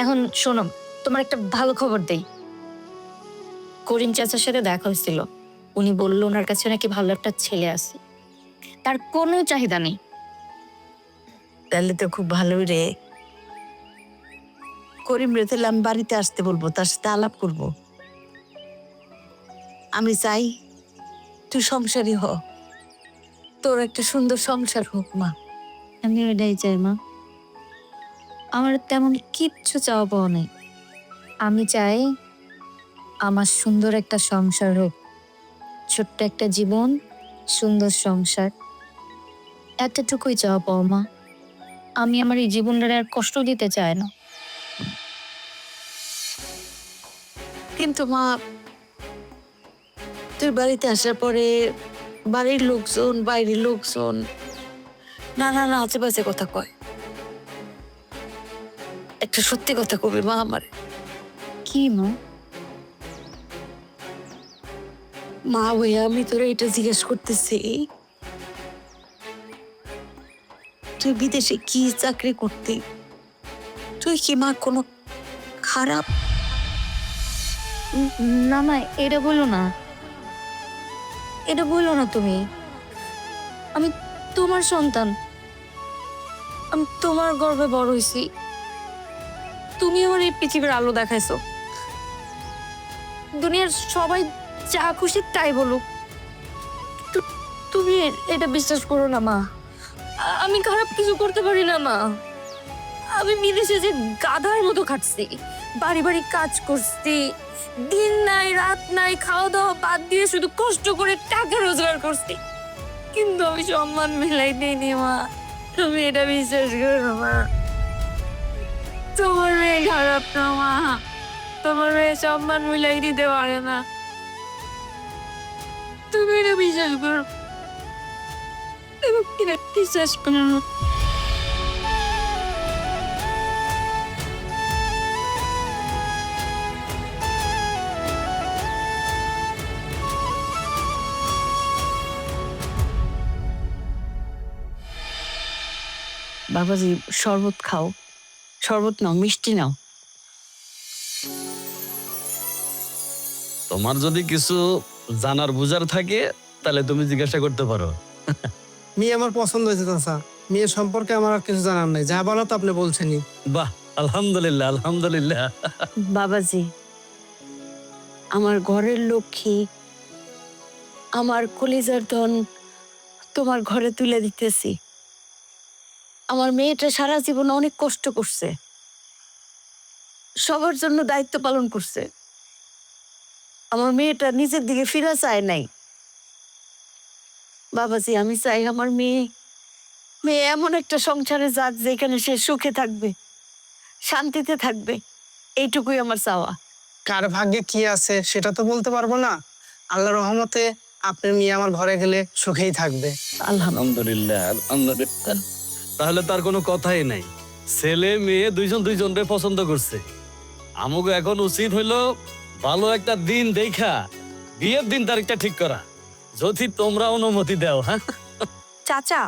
এখন শোনো, তোমার একটা ভালো খবর দেই। করিম চাচার সাথে দেখা হয়েছিল, উনি বললো ওনার কাছে নাকি ভালো একটা ছেলে আছে, তার কোনো চাহিদা নেই। তাহলে তো খুব ভালোই রে। করিম রে তাহলে আমি বাড়িতে আসতে বলবো, তার সাথে আলাপ করব। আমি চাই তুই সংসারী হ, তোর একটা সুন্দর সংসার হোক মা। আমি ওইটাই চাই মা, আমার তেমন কিচ্ছু চাওয়া পাওয়া নেই। আমি চাই আমার সুন্দর একটা সংসার হোক, ছোট্ট একটা জীবন, সুন্দর সংসার, এতটুকুই চাওয়া পাওয়া মা। আমি আমার এই জীবনটারে আর কষ্ট দিতে চাই না। কিন্তু মা, তোর বাড়িতে আসার পরে বাড়ির লোকজন বাইরের লোকজন নানা আশেপাশে কথা কয়। একটা সত্যি কথা কবি মা আমার। কি মা? মা ভাইয়া, আমি তোরা এটা জিজ্ঞেস করতেছি, তুই বিদেশে কি চাকরি করতে? তুই কি মা কোনো খারাপ? না মা, এটা বললো না, এটা বললো না তুমি। আমি তোমার সন্তান, আমি তোমার গর্ভে বড় হয়েছি, তুমি আমার এই পৃথিবীর আলো দেখাইছো। দুনিয়ার সবাই যা খুশি তাই বলুক, তুমি এটা বিশ্বাস করো না মা। আমি খারাপ কিছু করতে পারি না মা। আমি বিদেশে যে গাধার মতো খাটছি, বাড়ি বাড়ি কাজ করছি, দিন নাই রাত নাই, খাওয়া দাওয়া বাদ দিয়ে শুধু কষ্ট করে টাকা রোজগার করছি, কিন্তু আমি সম্মান মেলাই দিইনি মা। তুমি এটা বিশ্বাস করো মা। তোমার মেয়ে খারাপ না মা, তোমার মেয়ে সম্মান মিলাই দিতে পারে না। তুমি এটা বিশ্বাস করো, এটা বিশ্বাস করো না। বাবাজি, শরবত খাও, শরবত নাও, মিষ্টি নাও। তোমার যদি কিছু জানার বুঝার থাকে তাহলে তুমি জিজ্ঞাসা করতে পারো। মেয়ে আমার পছন্দ হয়েছে চাচা, মেয়ে সম্পর্কে আমার আর কিছু জানার নাই, যা বলা তো আপনি বলছেনই। বাহ, আলহামদুলিল্লাহ আলহামদুলিল্লাহ। বাবাজি, আমার ঘরের লক্ষ্মী, আমার কলিজার ধন তোমার ঘরে তুলে দিতেছি। আমার মেয়েটা সারা জীবন অনেক কষ্ট করছে, সবার জন্য দায়িত্ব পালন করছে। আমার মেয়েটা নিজের দিকে ফিরে চায় নাই। বাবাজি, আমি চাই আমার মেয়ে এমন একটা সংসারে যাক যেখানে সে সুখে থাকবে, শান্তিতে থাকবে, এইটুকুই আমার চাওয়া। কার ভাগ্যে কি আছে সেটা তো বলতে পারবো না, আল্লাহর রহমতে আপনার মেয়ে আমার ঘরে গেলে সুখেই থাকবে। আলহামদুলিল্লাহ আলহামদুলিল্লাহ। তাহলে তার কোনো কথাই নাই, ছেলে মেয়ে দুইজনরে পছন্দ করছে। আমাকে এখন উচিত হইলো ভালো একটা দিন দেখা বিয়ের দিন তারিখটা ঠিক করা, যদি তোমরা অনুমতি দাও। হ্যাঁ চাচা,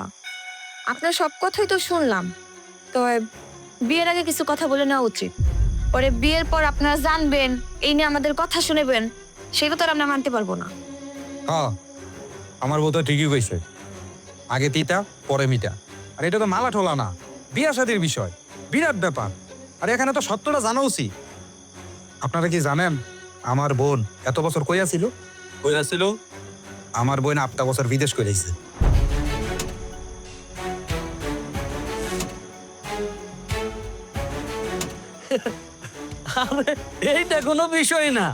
আপনার সব কথাই তো শুনলাম, তো বিয়ের আগে কিছু কথা বলে নেওয়া উচিত। পরে বিয়ের পর আপনারা জানবেন, এই নিয়ে আমাদের কথা শুনেবেন, সেটা তো আর আমরা মানতে পারবো না। হ্যাঁ, আমার বউ তো ঠিকই কইছে, আগে তিতা পরে মিটা। আর এটা তো মালা ঠোলা না, বিয়া শাদীর বিষয়, বিরাট ব্যাপার। আর এখানে তো সত্যটা জানা উচিত। আপনারা কি জানেন আমার বোন এত বছর কইয়া ছিল? কইরা ছিল? আমার বোন 8টা বছর বিদেশ কইরাইছে। আরে এইটা কোনো বিষয় না।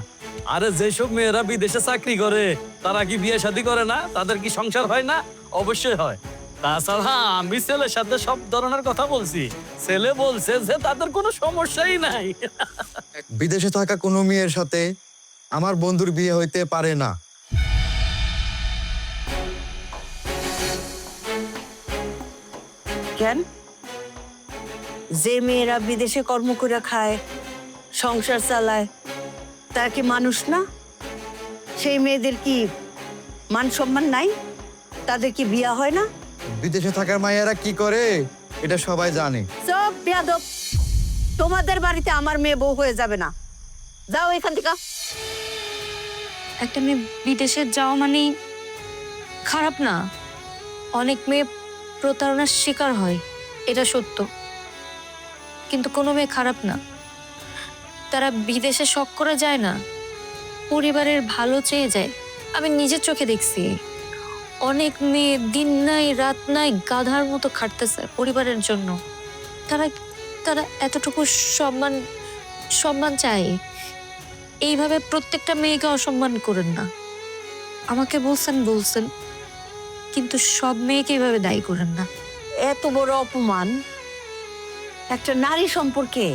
আরে যেসব মেয়েরা বিদেশে চাকরি করে তারা কি বিয়ে শাদী করে না? তাদের কি সংসার হয় না? অবশ্যই হয়। তাছাড়া আমি ছেলের সাথে সব ধরনের কথা বলছি, ছেলে বলছে যে তাদের কোনো সমস্যাই নাই। বিদেশে থাকা কোনো মেয়ের সাথে আমার বন্ধুর বিয়ে হইতে পারে না। কেন? যে মেয়েরা বিদেশে কর্ম করে খায়, সংসার চালায়, তারা কি মানুষ না? সেই মেয়েদের কি মান সম্মান নাই? তাদের কি বিয়া হয় না? বিদেশে থাকার মায়েরা কি করে এটা সবাই জানে। সব বেয়াদব। তোমাদের বাড়িতে আমার মেয়ে বউ হয়ে যাবে না। যাও এখান থেকে। একটা মেয়ে বিদেশে যাওয়া মানে খারাপ না। অনেক মেয়ে প্রতারণার শিকার হয়, এটা সত্য। কিন্তু কোনো মেয়ে খারাপ না। তারা বিদেশে শখ করে যায় না, পরিবারের ভালো চেয়ে যায়। আমি নিজের চোখে দেখছি অনেক মেয়ে দিন নাই রাত নাই গাধার মতো খাটতেছে পরিবারের জন্য। তারা তারা এতটুকু সম্মান সম্মান চায়। এইভাবে প্রত্যেকটা মেয়েকে অসম্মান করেন না। আমাকে বলছেন, কিন্তু সব মেয়েকে এইভাবে দায়ী করেন না। এত বড় অপমান একটা নারী সম্পর্কে।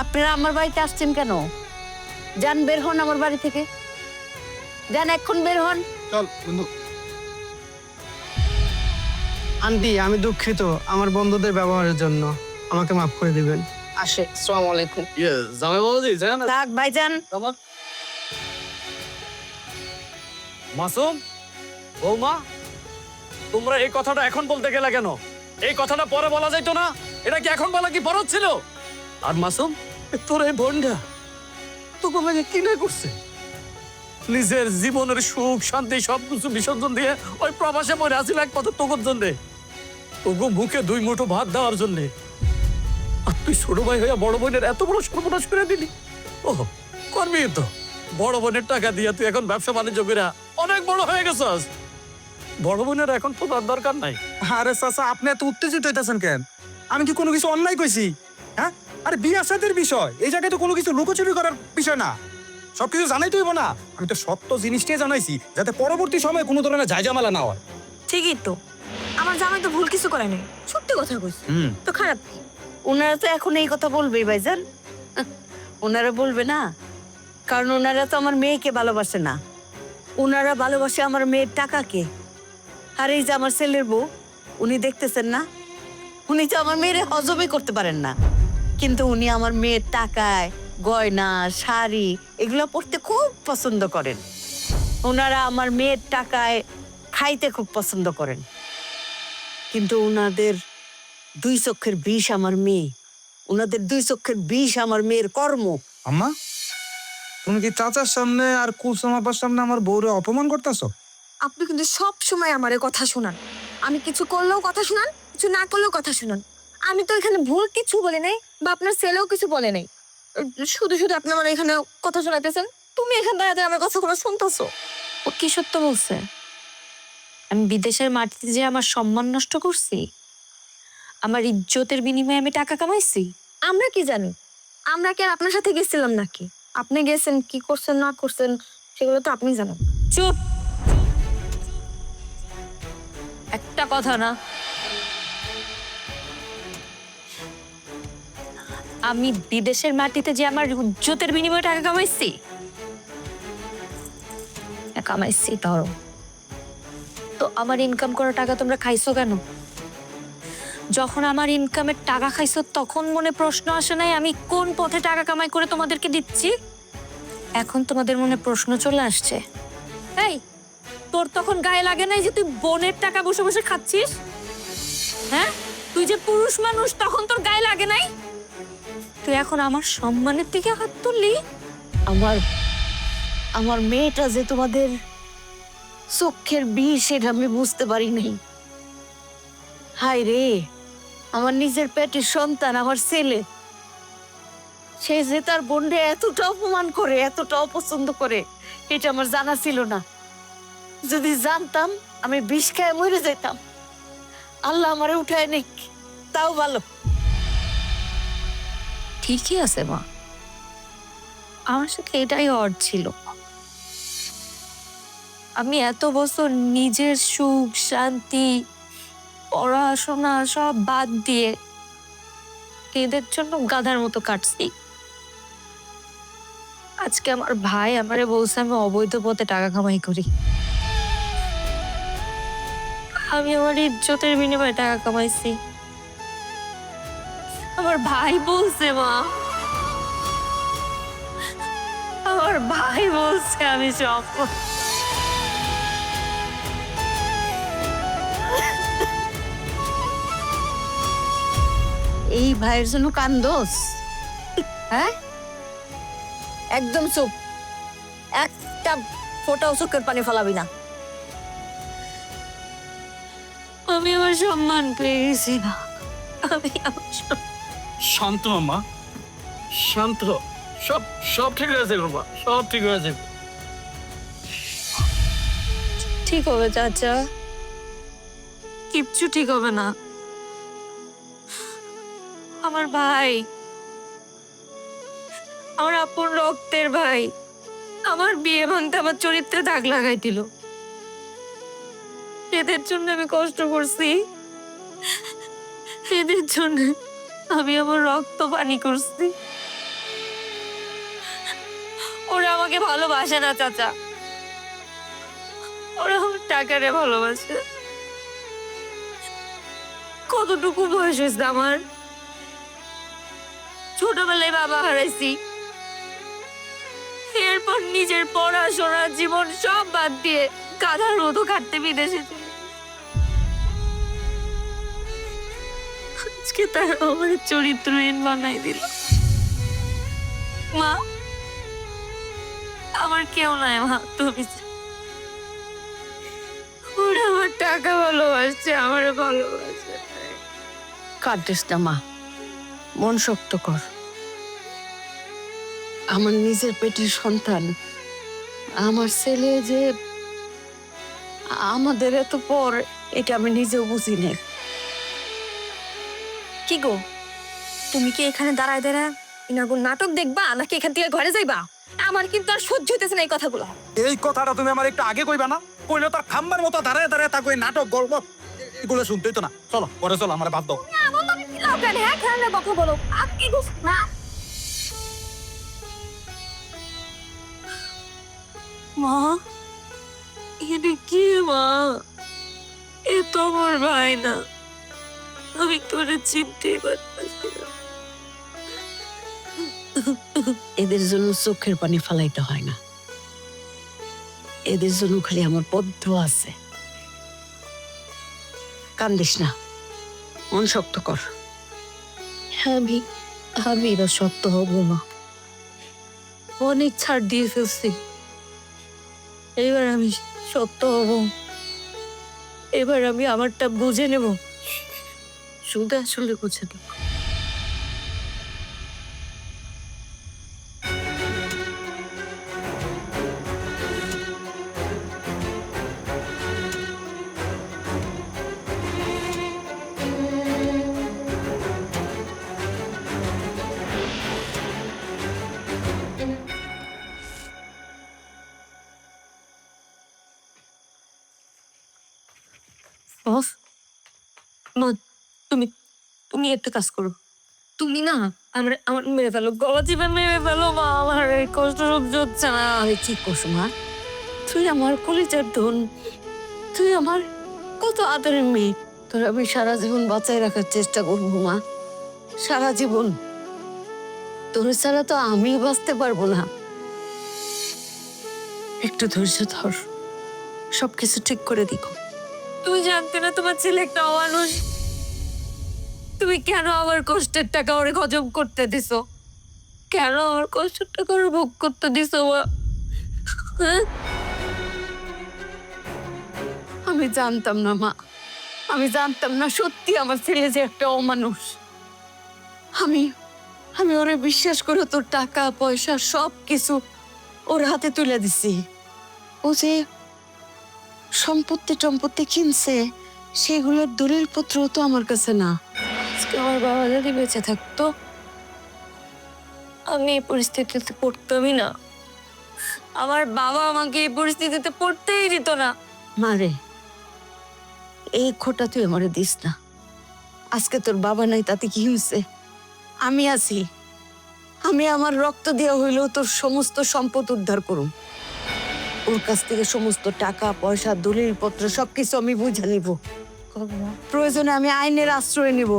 আপনারা আমার বাড়িতে আসছেন কেন? যান, বের হন আমার বাড়ি থেকে। যান, এখন বের হন। চল বন্ধু। আন্টি, আমি দুঃখিত আমার বন্ধুদের ব্যবহারের জন্য। আমাকে মাফ করে দিবেন। আসে, আসসালামু আলাইকুম। জামাই বাবাজি জানেন থাক ভাইজান। আমার মাসুম, বৌমা, তোমরা এই কথাটা এখন বলতে গেলে কেন? এই কথাটা পরে বলা যাইতো না? এটা কি এখন বলা কি ফরজ ছিল? আর মাসুম, তোর এই বোনটা তোকে লাগে কি না করছে? নিজের জীবনের সুখ শান্তি সবকিছু বিসর্জন দিয়ে ওই প্রবাসে মরে আসিল একমাত্র তোর জন্যে, তোকে মুখে 2 মুঠো ভাত দেওয়ার জন্যে। আর তুই ছোট ভাই হইয়া বড় বোনের এত বড় সর্বনাশ করে দিলি। ও করবি তো, বড় বোনের টাকা দিয়ে তুই এখন ব্যবসা বাণিজ্য করে অনেক বড় হয়ে গেছস। বড় বোনের এখন তো তার দরকার নাই। আরে চাচা, আপনি এত উত্তেজিত হইতেছেন কেন? আমি কি কোনো কিছু অন্যায় কইছি? হ্যাঁ, আরে বিয়া শাদীর বিষয়, এই জায়গায় তো কোনো কিছু লুকোচুরি করার বিষয় না। সবকিছু জানাই তো হইব না? আমি তো সত্য জিনিসটাই জানাইছি, যাতে পরবর্তী সময়ে কোনো ধরনের ঝাইঝামেলা না হয়। ঠিকই তো, আমার জামাই তো ভুল কিছু করে নাই, সত্যি কথা কইছে। তো খারাপ কি? ওনারা তো এখন এই কথা বলবেই ভাইজান। ওনারা বলবে না, কারণ ওনারা তো আমার মেয়েকে ভালোবাসে না। ওনারা ভালোবাসে আমার মেয়ের টাকাকে। আর এই যে আমার ছেলের বউ, উনি দেখতেছেন না, উনি তো আমার মেয়ের হজমই করতে পারেন না। কিন্তু উনি আমার মেয়ের টাকায় গয়না শাড়ি এগুলো পরতে খুব পছন্দ করেন। ওনারা আমার মেয়ের টাকায় খাইতে খুব পছন্দ করেন। কিন্তু ওনাদের 2 চক্ষের বিষ আমার মেয়ে। ওনাদের 2 চক্ষের বিষ আমার মেয়ের কর্ম। আম্মা, তুমি কি চাচার সামনে আর কুসুম আপার সামনে আমার বউরে অপমান করতেছো? আপনি কিন্তু সব সময় আমারে কথা শোনান। আমি কিছু করলেও কথা শোনান, কিছু না করলেও কথা শোনান। আমি তো এখানে ভুল কিছু বলে নাই, বা আপনার ছেলেও কিছু বলে নাই। শুধু শুধু আপনি আমার এখানে কথা শোনাইতেছেন। তুমি এখান দাঁড়াতে আমার কথা কোনো শুনতেছো? ও কি সত্য বলছে? আমি বিদেশের মাটিতে যে আমার সম্মান নষ্ট করছি, আমার ইজ্জতের বিনিময়ে আমি টাকা কামাইছি? আমরা কি জানি? আমরা কি আর আপনার সাথে গেছিলাম নাকি? আপনি গেছেন, কি করছেন না করছেন সেগুলো তো আপনি জানেন। চুপ! একটা কথা না, আমি বিদেশের মাটিতে যে আমার ইজ্জতের বিনিময়ে টাকা কামাইছি, ধরো তো আমার ইনকাম করা টাকা তোমরা খাইছো কেন? যখন আমার ইনকামের টাকা খাইছো তখন মনে প্রশ্ন আসে নাই আমি কোন পথে টাকা কামাই করে তোমাদেরকে দিচ্ছি? এখন তোমাদের মনে প্রশ্ন চলে আসছে। এই, তোর তখন গায়ে লাগে নাই যে তুই বোনের টাকা বসে বসে খাচ্ছিস? হ্যাঁ, তুই যে পুরুষ মানুষ, তখন তোর গায়ে লাগে নাই? তুই এখন আমার সম্মানের দিকে হাত তুললি? আমার মেয়েটা যে তোমাদের চোখের বিষ সেটা আমি বুঝতে পারি নাই। হায় রে, আমার নিজের পেটের সন্তান, আমার ছেলে, সে যে তার বোনরে এতটা অপমান করে, এতটা অপছন্দ করে, এটা আমার জানা ছিল না। যদি জানতাম আমি বিষ খায় মরে যেতাম। আল্লাহ আমারে উঠায় নিক, তাও ভালো। ঠিকই আছে মা, আমার সাথে এটাই অড ছিল। আমি এত বছর নিজের সুখ শান্তি পড়াশোনা সব বাদ দিয়ে এদের জন্য গাধার মতো কাটছি। আজকে আমার ভাই আমারে বলছে আমি অবৈধ পথে টাকা কামাই করি। আমি আমার ইজ্জতের বিনিময়ে টাকা কামাইছি। আমার ভাই বলছে মা, আমার ভাই বলছে আমি সব এই ভাইয়ের জন্য কান্দোস? হ্যাঁ, একদম চুপ, একটা ফোঁটাও চোখের পানি ফেলাবি না। আমি আমার সম্মান পেয়ে গেছি না। আমি আমার শান্ত মামা, শান্ত। সব সব ঠিক হয়ে যাবে বাবা, সব ঠিক হয়ে যাবে। ঠিক হবে চাচা, কিচ্ছু ঠিক হবে না। আমার ভাই, আমার আপন রক্তের ভাই, আমার বিয়ে ভাঙতে আমার চরিত্রে দাগ লাগাই দিল। এদের জন্য আমি কষ্ট করছি, এদের জন্য আমি আমার রক্ত পানি করছি। ওরা আমাকে ভালোবাসে না চাচা, ওরা আমার টাকারে ভালোবাসে। কতটুকু বয়স হয়েছে আমার, ছোটবেলায় বাবা হারাইছি, এরপর নিজের পড়াশোনা জীবন সব বাদ দিয়ে গাধার মতো খাটতে বিদেশে চলে গেছি। আজকে তারা আমার চরিত্রহীন বানাই দিল। মা, আমার কেউ নাই মা, তুমি ওরা আমার টাকা ভালোবাসছে, আমার ভালোবাসে। কাঁদিস না মা, মন শক্ত কর। আমার নিজের পেটের সন্তান, আমার ছেলে যে আমাদের এত পর, এটা আমি নিজেও বুঝি না। কি গো, তুমি কি এখানে দাঁড়ায় দাঁড়ায় ইনাগুন নাটক দেখবা নাকি এখান থেকে ঘরে যাইবা? আমার কিন্তু আর সহ্য হইতেছে না এই কথাগুলো। এই কথাটা তুমি আমার একটু আগে কইবা না? কইলে তার খাম্বার মতো দাঁড়ায় দাঁড়ায় তা কই নাটক গল্প এগুলো শুনতেই তো না। চলো পরে চলো, আমার বাদ দাও। এমন তুমি খিলাও কেন? হ্যাঁ, খেলার কথা বলো। আপনি না মা, এটা কি মা? এ তো আমার ভাই না, আমি তোরে চিনতেই পারতেছি না। এদের জন্য চোখের পানি ফালাইতে হয় না, এদের জন্য খালি আমার বদ্ধ আছে। কান্দিস না, মন শক্ত কর। আমি এবার সত্য হব না, অনেক ছাড় দিয়ে ফেলছি। এবার আমি সত্য হব, এবার আমি আমারটা বুঝে নেব। শুধু আসলে বুঝে নেব। বস, মা, তুমি তুমি একটা কাজ করো। তুমি না আমার আমার মেরে ফেলো, গলা চিপে মেরে ফেলো মা। আমার এই কষ্ট সহ্য হচ্ছে না। আমি কি করছো মা? তুই আমার কলিজার ধন, তুই আমার কত আদরের মেয়ে। তোর আমি সারা জীবন বাঁচাই রাখার চেষ্টা করবো মা, সারা জীবন। তোর ছাড়া তো আমিও বাঁচতে পারবো না। একটু ধৈর্য ধর, সবকিছু ঠিক করে দিকো। তুমি জানতে না তোমার ছেলে একটা অমানুষ? তুমি কেন আমার কষ্টের টাকা ওরে হজম করতে দিছো? কেন আমার কষ্টের টাকা ওরে ভোগ করতে দিছো মা? হ্যাঁ? আমি জানতাম না মা, আমি জানতাম না সত্যি আমার ছেলে যে একটা অমানুষ। আমি আমি ওরে বিশ্বাস করে তোর টাকা পয়সা সব কিছু ওর হাতে তুলে দিছি। ও যে সম্পত্তি কিনছে সেগুলোর দলিল পত্র তো আমার কাছে না। আজকে আমার বাবা যদি বেঁচে থাকতো, আমি এই পরিস্থিতিতে পড়তামই না। আমার বাবা আমাকে এই পরিস্থিতিতে পড়তেই দিত না। মারে, এই খোটা তুই আমারে দিস না। আজকে তোর বাবা নাই তাতে কি হয়েছে? আমি আছি, আমি আমার রক্ত দেওয়া হইলেও তোর সমস্ত সম্পদ উদ্ধার করুম। ওর কাছ থেকে সমস্ত টাকা পয়সা দলিল পত্র সবকিছু আমি বুঝে নিব। কবে মা? প্রয়োজনে আমি আইনের আশ্রয় নিব।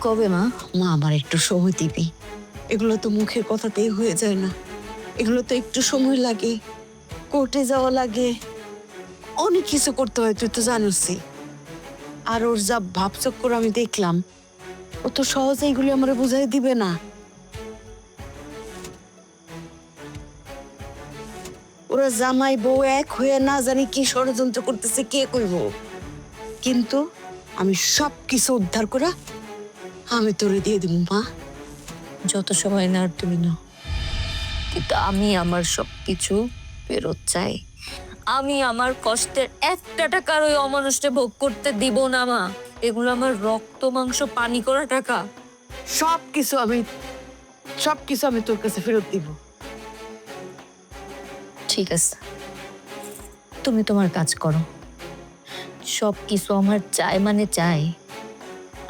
কবে মা? মা, আমার একটু সময় দিবি। এগুলো তো মুখের কথাতেই হয়ে যায় না, এগুলো তো একটু সময় লাগে, কোর্টে যাওয়া লাগে, অনেক কিছু করতে হয়, তুই তো জানিসই। আর ওর যা ভাবচক্কর আমি দেখলাম, ও তো সহজে এগুলি আমার বুঝাই দিবে না। ওরা জামাই বউ এক হয়ে না জানি কি ষড়যন্ত্র করতেছে কে কইব, কিন্তু আমি সব কিছু উদ্ধার করা আমি তোরে দিয়ে দিব মা। যত সময় না তুমি না, কিন্তু আমি আমার সবকিছু ফেরত চাই। আমি আমার কষ্টের একটা টাকার ওই অমানুষকে ভোগ করতে দিব না মা। এগুলো আমার রক্ত মাংস পানি করা টাকা। সবকিছু আমি তোর কাছে ফেরত দিব। ঠিক আছে, তুমি তোমার কাজ করো। সবকিছু আমার চাই মানে চাই।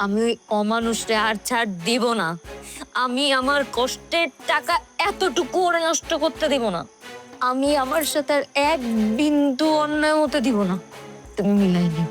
আমি ওই অমানুষরে আর ছাড় দিব না। আমি আমার কষ্টের টাকা এতটুকু ওরা নষ্ট করতে দিব না। আমি আমার সাথে আর এক বিন্দু অন্যায় হতে দিব না। তুমি মিলাই নিও।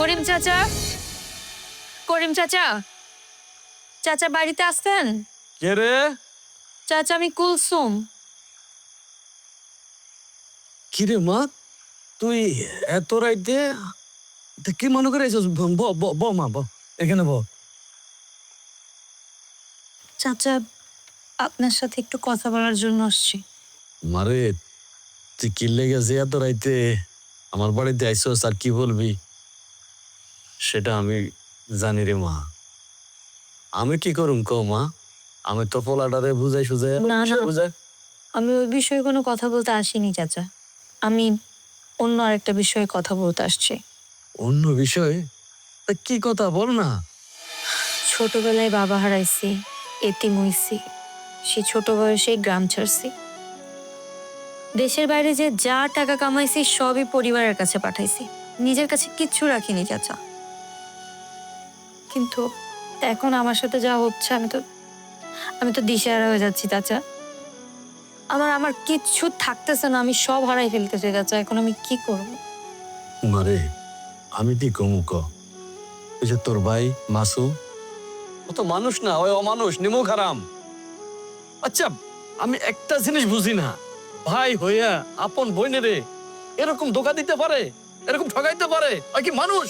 করিম চাচা, করিম চাচা, চাচা বাড়িতে আসতেন? কে রে? চাচা, আমি কুলসুম। কি রে মা, তুই এত রাইতে কি মনে করে এসেছিস? ব মা, ব এখানে ব। চাচা, আপনার সাথে একটু কথা বলার জন্য আসছি। মারে, তুই কি লেগেছে এত রাইতে আমার বাড়িতে আইসস আর কি বলবি সেটা আমি জানি রে মা। আমি কি করুম কো মা? আমি তো পোলাটারে বুঝাই সুঝাই না, না। বুঝাই। আমি ওই বিষয়ে কোনো কথা বলতে আসিনি চাচা। আমি অন্য আরেকটা বিষয়ে কথা বলতে আসছি। অন্য বিষয়? তা কি কথা বল না। ছোটবেলায় বাবা হারাইছি, এতিম হইছি, সে ছোট বয়সে গ্রাম ছাড়ছি। দেশের বাইরে যে যা টাকা কামাইছি সবই পরিবারের কাছে পাঠাইছি, নিজের কাছে কিচ্ছু রাখিনি চাচা। কিন্তু এখন আমার সাথে যা হচ্ছে আমি তো দিশেহারা হয়ে যাচ্ছি চাচা। আমার কিচ্ছু থাকতেছে না, আমি সব হারাই ফেলতেছি চাচা। এখন আমি কি করব? মারে আমি কি কমু ক? ওই যে তোর ভাই মাসু, ও তো মানুষ না, ওই অমানুষ, নিমক হারাম। আচ্ছা আমি একটা জিনিস বুঝি না, ভাই হইয়া আপন বোনেরে এরকম ধোকা দিতে পারে, এরকম ঠগাইতে পারে? ওই কি মানুষ?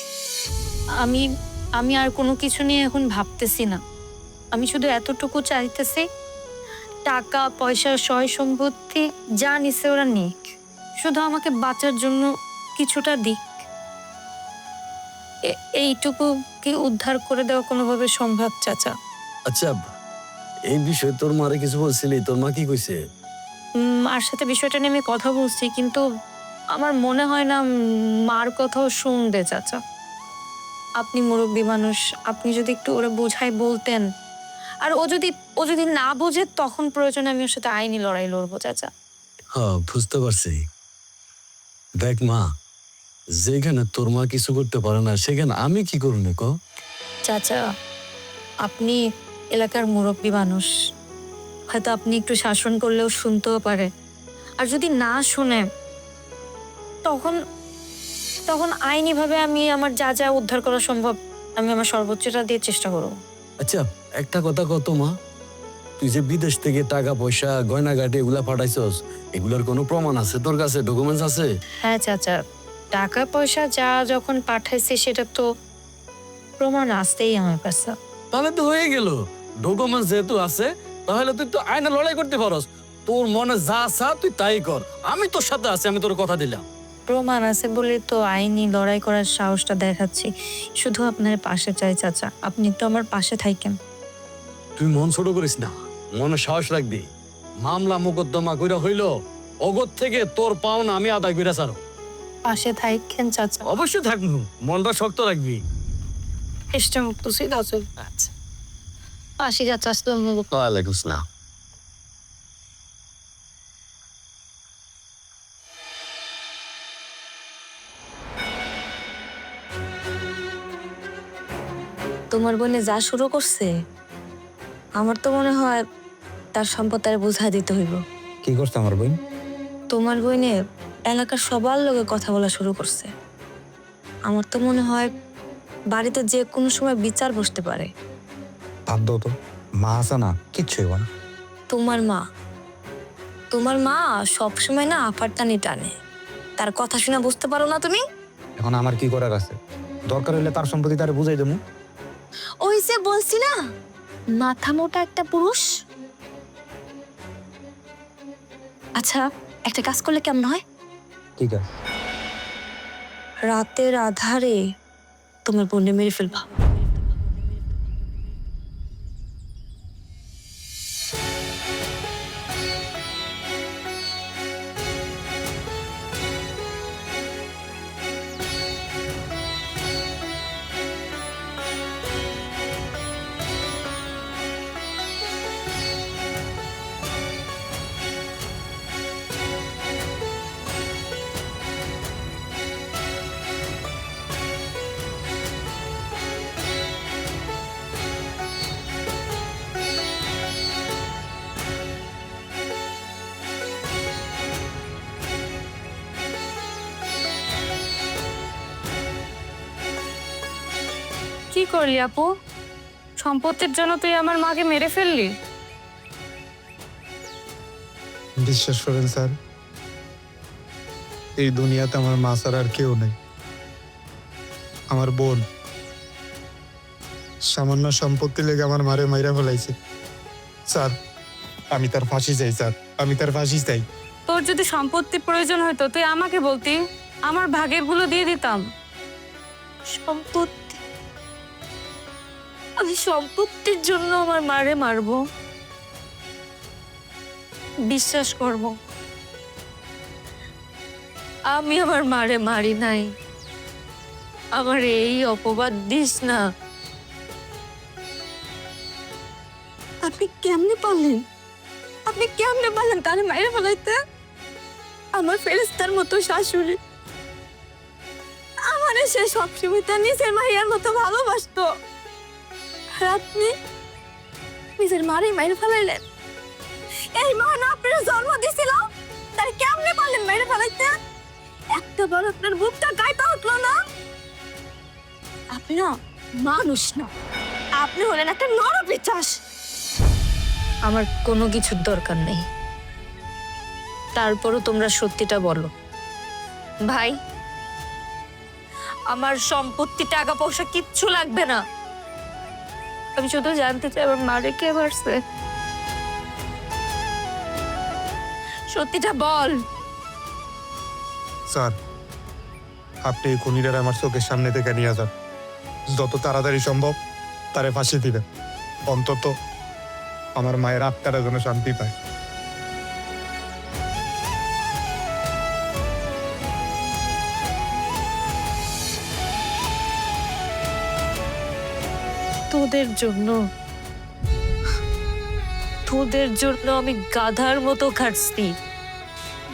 আমি আর কোনো কিছু নিয়ে এখন ভাবতেছি না। আমি শুধু এতটুকু চাইতেছি, টাকা পয়সা সয় সম্পত্তি যা নিছে ওরা নিক, শুধু আমাকে বাঁচার জন্য কিছুটা দিক। এইটুকু কি উদ্ধার করে দেওয়া কোনোভাবে সম্ভব চাচা? আচ্ছা এই বিষয়ে তোর মারে কিছু বলছিলি? তোর মা কি কইছে? মার সাথে বিষয়টা নিয়ে আমি কথা বলছি, কিন্তু আমার মনে হয় না মার কথাও শুনবে চাচা। আপনি মুরব্বী মানুষ, আপনি যদি একটু ওরা বোঝাই বলতেন। আর ও যদি না বোঝে তখন প্রয়োজনে আমি ওর সাথে আইনি লড়াই লড়বো চাচা। হ্যাঁ বুঝতে পারছি। দেখ মা, যেখানে তোর মা কিছু করতে পারে না সেখানে আমি কি করুন ক? চাচা আপনি এলাকার মুরব্বী মানুষ, হয়তো আপনি একটু শাসন করলেও শুনতেও পারে। আর যদি না শুনে তখন আইনিভাবে আমি আমার যা যা উদ্ধার করা সম্ভব আমি আমার সর্বোচ্চটা দিয়ে চেষ্টা করবো। আচ্ছা একটা কথা কত মা, তুই যে বিদেশ থেকে টাকা পয়সা গয়নাগাটি এগুলা পাঠাইছস, এগুলোর কোনো প্রমাণ আছে তোর কাছে? ডকুমেন্টস আছে? হ্যাঁ চাচা, টাকা পয়সা যা যখন পাঠাইছে সেটা তো প্রমাণ আসতেই আমার কাছে। তাহলে তো হয়ে গেল। ডকুমেন্টস যেহেতু আছে তাহলে তুই তো আইনে লড়াই করতে পারস। তোর মনে যা চা তুই তাই কর, আমি তোর সাথে আছি, আমি তোর কথা দিলাম। প্রমাণ আছে বলে তো আইনি লড়াই করার সাহসটা দেখাচ্ছি। শুধু আপনার পাশে চাই চাচা, আপনি তো আমার পাশে থাকেন। তুই মন ছোট করিস না, মনে সাহস রাখবি। মামলা মোকদ্দমা কইরা হইল, অগত থেকে তোর পাওনা আমি আদায় কইরা ছাড়ো। পাশে থাকেন চাচা। অবশ্যই থাকবো, মনটা শক্ত রাখবি। চেষ্টা করতেছি চাচা। আচ্ছা পাশে চাচা, আসসালামু আলাইকুম। ওয়ালাইকুম আসসালাম। তোমার বোনে যা শুরু করছে, আমার তো মনে হয় তার সম্পদ তার বুঝাই দিতে হইব। কি করছে আমার বোন? তোমার বোনে এলাকার সবার লোকে কথা বলা শুরু করছে। আমার তো মনে হয় বাড়িতে যে কোনো সময় বিচার বসতে পারে। বাদ দাও তো, মা আছে না, কিচ্ছু হইব না। তোমার মা সবসময় না আপার টানি টানে, তার কথা শুনে বুঝতে পারো না তুমি? এখন আমার কি করার আছে? দরকার হইলে তার সম্পত্তি তারে বুঝাই দেবো। ওই যে বলছি না, মাথা মোটা একটা পুরুষ। আচ্ছা একটা কাজ করলে কেমন হয়? ঠিক আছে। রাতের আধারে তোমার বোনে মেরে ফেলবা। কি করলি আপু? সম্পত্তির জন্য তুই আমার মাকে মেরে ফেললি? বিশ্বাস করেন স্যার, এই দুনিয়াতে আমার মা ছাড়া আর কেউ নেই। আমার বোন সামান্য সম্পত্তি লেগে আমার মারে মাইরা ফেলাইছে। স্যার আমি তার ফাঁসি চাই, স্যার আমি তার ফাঁসি চাই। তোর যদি সম্পত্তি প্রয়োজন হতো তুই আমাকে বলতি, আমার ভাগের গুলো দিয়ে দিতাম। সম্পত্তি? আমি সম্পত্তির জন্য আমার মারে মারবো? বিশ্বাস করব, আমি আমার মারে মারি নাই। আমার এই অপবাদ দিস না। আপনি কেমনে পারলেন তারে মাইরে ফেলাইতে? আমার ফেরেস্তার মতো শাশুড়ি। আমারে সে সবসময় তার নিজের মাইয়ার মতো ভালোবাসতো। আর আপনি নিজের মারে মাইরে ফেলাইলেন। এই মা না আপনার জন্ম দিছিল, তার কেমনে পারলেন মাইরে ফেলাইতে? একটা বার আপনার বুকটা গাইতে উঠলো না? আপনি না মানুষ না, আপনি হলেন একটা নরপিশাচ। আমার কোনো কিছুর দরকার নেই, তারপরও তোমরা সত্যিটা বলো। ভাই, আমার সম্পত্তি, টাকা পয়সা কিচ্ছু লাগবে না। আমি শুধু জানতে চাই আমার মারে কে মারছে। সত্যিটা বল। স্যার, আপনি এই খুনিটার আমার চোখের সামনে থেকে নিয়ে যান। যত তাড়াতাড়ি সম্ভব তারে ফাঁসি দিবেন। অন্তত আমার মায়ের আত্মারা যেন শান্তি পায়। তোদের জন্য আমি গাধার মতো খাটছি,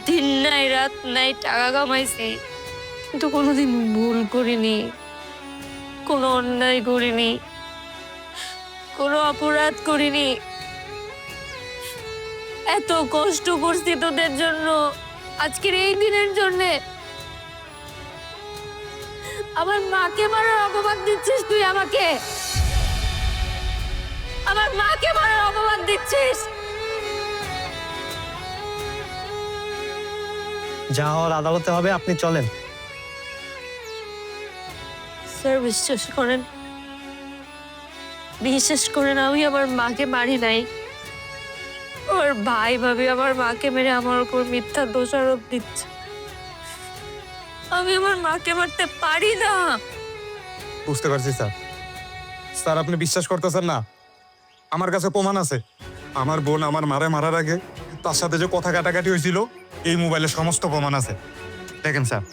দিন নাই রাত নাই টাকা কামাইছি, কিন্তু কোনোদিন ভুল করিনি, কোনো অন্যায় করিনি, কোনো অপরাধ করিনি। এত কষ্ট করছি তোদের জন্য, আজকের এই দিনের জন্যে। আমার মাকে মারার অপবাদ দিচ্ছিস তুই আমাকে, আমার মাকে মারার অপবাদ দিচ্ছিস। যা হওয়ার আদালতে হবে, আপনি চলেন। স্যার বিশ্বাস করেন, আমি আমার মাকে মারি নাই। আমার ভাই ভাবি আমার মাকে মেরে আমার উপর মিথ্যা দোষারোপ দিচ্ছে। আমি আমার মাকে মারতে পারি না। বুঝতে পারছি স্যার। স্যার, আপনি বিশ্বাস করতেছেন না? আমার কাছে প্রমাণ আছে। আমার বোন আমার মারে মারার আগে তার সাথে যে কথা কাটাকাটি হয়েছিল, এই মোবাইলে সমস্ত প্রমাণ আছে। দেখেন স্যার।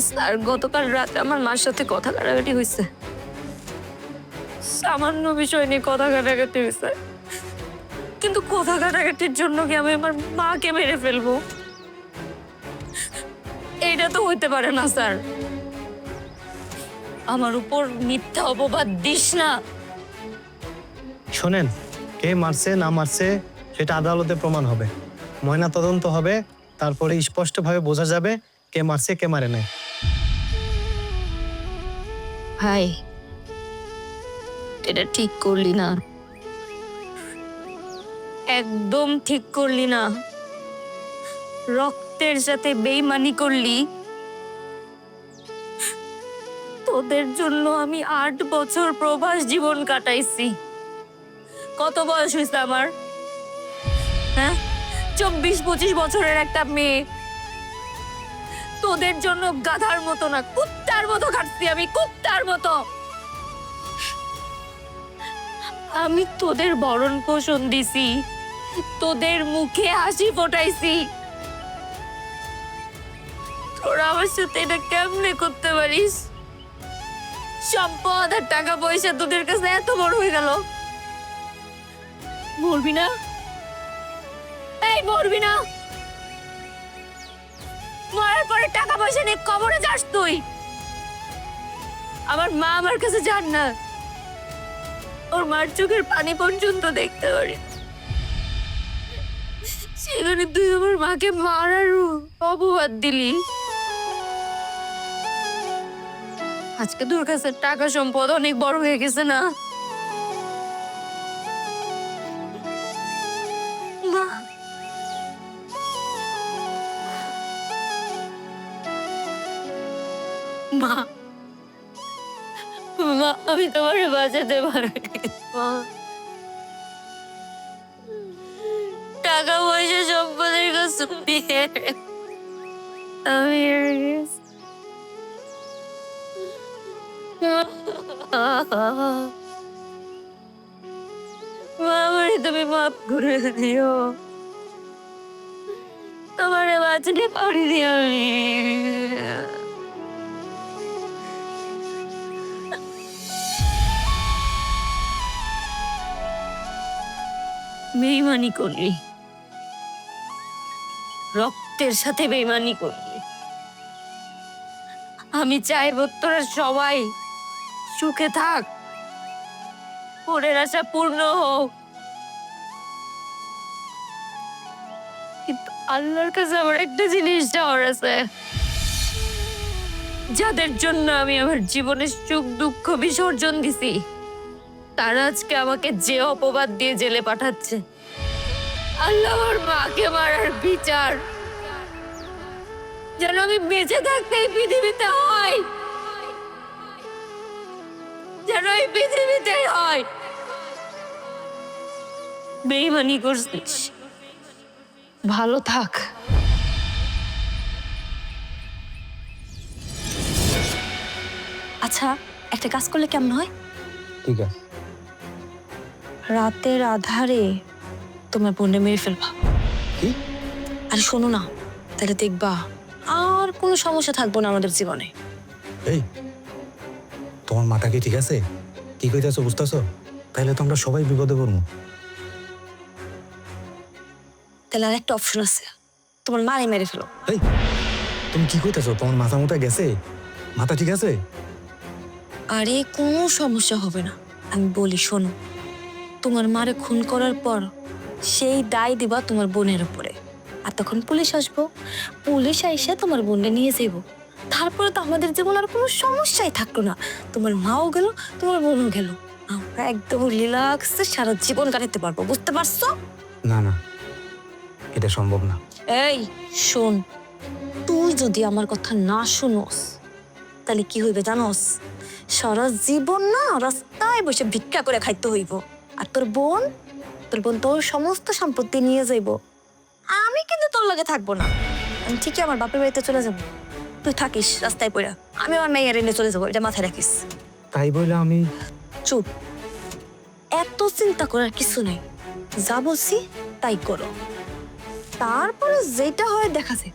স্যার, গতকাল রাতে আমার মার সাথে কথা কাটাকাটি হয়েছে, সামান্য বিষয় নিয়ে কথা কাটাকাটি হয়েছে, কিন্তু কথা কাটাকাটির জন্য কি আমি আমার মাকে মেরে ফেলবো? এইটা তো হইতে পারে না স্যার। আমার উপর মিথ্যা অপবাদ দিস না। শোনেন, কে মারছে না মারছে সেটা আদালতে প্রমাণ হবে, ময়না তদন্ত হবে, তারপরে স্পষ্টভাবে বোঝা যাবে কে মারছে কে মারে নাই। ভাই, এটা ঠিক করলি না, একদম ঠিক করলি না। রক্তের সাথে বেইমানি করলি। তোদের জন্য আমি 8 বছর প্রবাস জীবন কাটাইছি। কত বয়স হয়েছে আমার? হ্যাঁ, 24-25 বছরের একটা মেয়ে। তোদের জন্য গাধার মতো না, কুত্তার মতো খাটছি আমি, কুত্তার মতো। আমি তোদের ভরণ পোষণ দিছি, তোদের মুখে হাসি ফোটাইছি। তোরা আমার সাথে এটা কেমনে করতে পারিস? সম্পদ আর টাকা পয়সা তোদের কাছে এত বড় হয়ে গেল। মরবি না? এই মরবি না? মরার পরে টাকা পয়সা নিয়ে কবরে যাস তুই? আমার মা আমার কাছে যান না, ওর মার চোখের পানি পর্যন্ত দেখতে পারি, সেখানে তুই আমার মাকে মারার অপবাদ দিলি। আজকে তোর কাছে টাকা সম্পদ অনেক বড় হয়ে গেছে না? মা, মা, মা, আমি তোমার বাঁচাতে পারি। মা, টাকা পয়সা সম্পদের কাছে আমি হেরে গেছি। মা, আমারে তুমি মাফ করে দিও, তোমারে বাঁচাতে পারিনি আমি। বেইমানি করলি, রক্তের সাথে বেইমানি করলি। আমি চাইবো তোরা সবাই সুখে থাক, পরের আশা পূর্ণ হোক, কিন্তু আল্লাহর কাছে আমার একটা জিনিস চাওয়ার আছে। যাদের জন্য আমি আমার জীবনের সুখ দুঃখ বিসর্জন দিছি, তারা আজকে আমাকে যে অপবাদ দিয়ে জেলে পাঠাচ্ছে। আল্লাহ আমার মাকে মারার বিচার যেন আমি বেঁচে থাকতে এই পৃথিবীতে হয়, যেন এই পৃথিবীতে হয়। বেইমানি করছিস, ভালো থাক। আচ্ছা, একটা কাজ করলে কেমন হয়? ঠিক আছে। রাতের আধারে তোমার বোনকে মেরে ফেলবা। কি? আর শোনো না, তাহলে দেখবা আর কোনো সমস্যা থাকবো না আমাদের জীবনে। এই, তোমার মাথা কি ঠিক আছে? কি কইতেছো বুঝতেছো? তাহলে তো আমরা সবাই বিপদে পড়বো। তাহলে আর একটা অপশন আছে, তোমার মারে মেরে ফেলো। এই, তুমি কি কইতেছো? তোমার মাথা মুথা গেছে? মাথা ঠিক আছে? আরে কোনো সমস্যা হবে না, আমি বলি শোনো। তোমার মারে খুন করার পর সেই দায় দিবা তোমার বোনের উপরে, আর তখন পুলিশ আসবো, পুলিশ আইসা তোমার বোনকে নিয়ে যাইব। তারপরে তো আমাদের জীবন আর কোনো সমস্যাই থাকলো না। তোমার মাও গেল, তোমার বোনও গেল, আমরা একদম রিল্যাক্সে সারা জীবন কাটাতে পারবো। বুঝতে পারছো? না না, এটা সম্ভব না। এই শোন, তুই যদি আমার কথা না শুনোস তাহলে কি হইবে জানোস? সারা জীবন না রাস্তায় বসে ভিক্ষা করে খাইতে হইব। আর তোর বোন তোর সমস্ত সম্পত্তি নিয়ে যাইব। আমি কিন্তু তোর লগে থাকবো না, আমি ঠিকই আমার বাপের বাড়িতে চলে যাব। তুই থাকিস রাস্তায় পড়া, আমি আমার মেয়ের এনে চলে যাবো, এটা মাথায় রাখিস। তাই বলে আমি চুপ, এত চিন্তা করার কিছু নেই, যা বলছি তাই করো, তারপরে যেটা হয় দেখা যায়।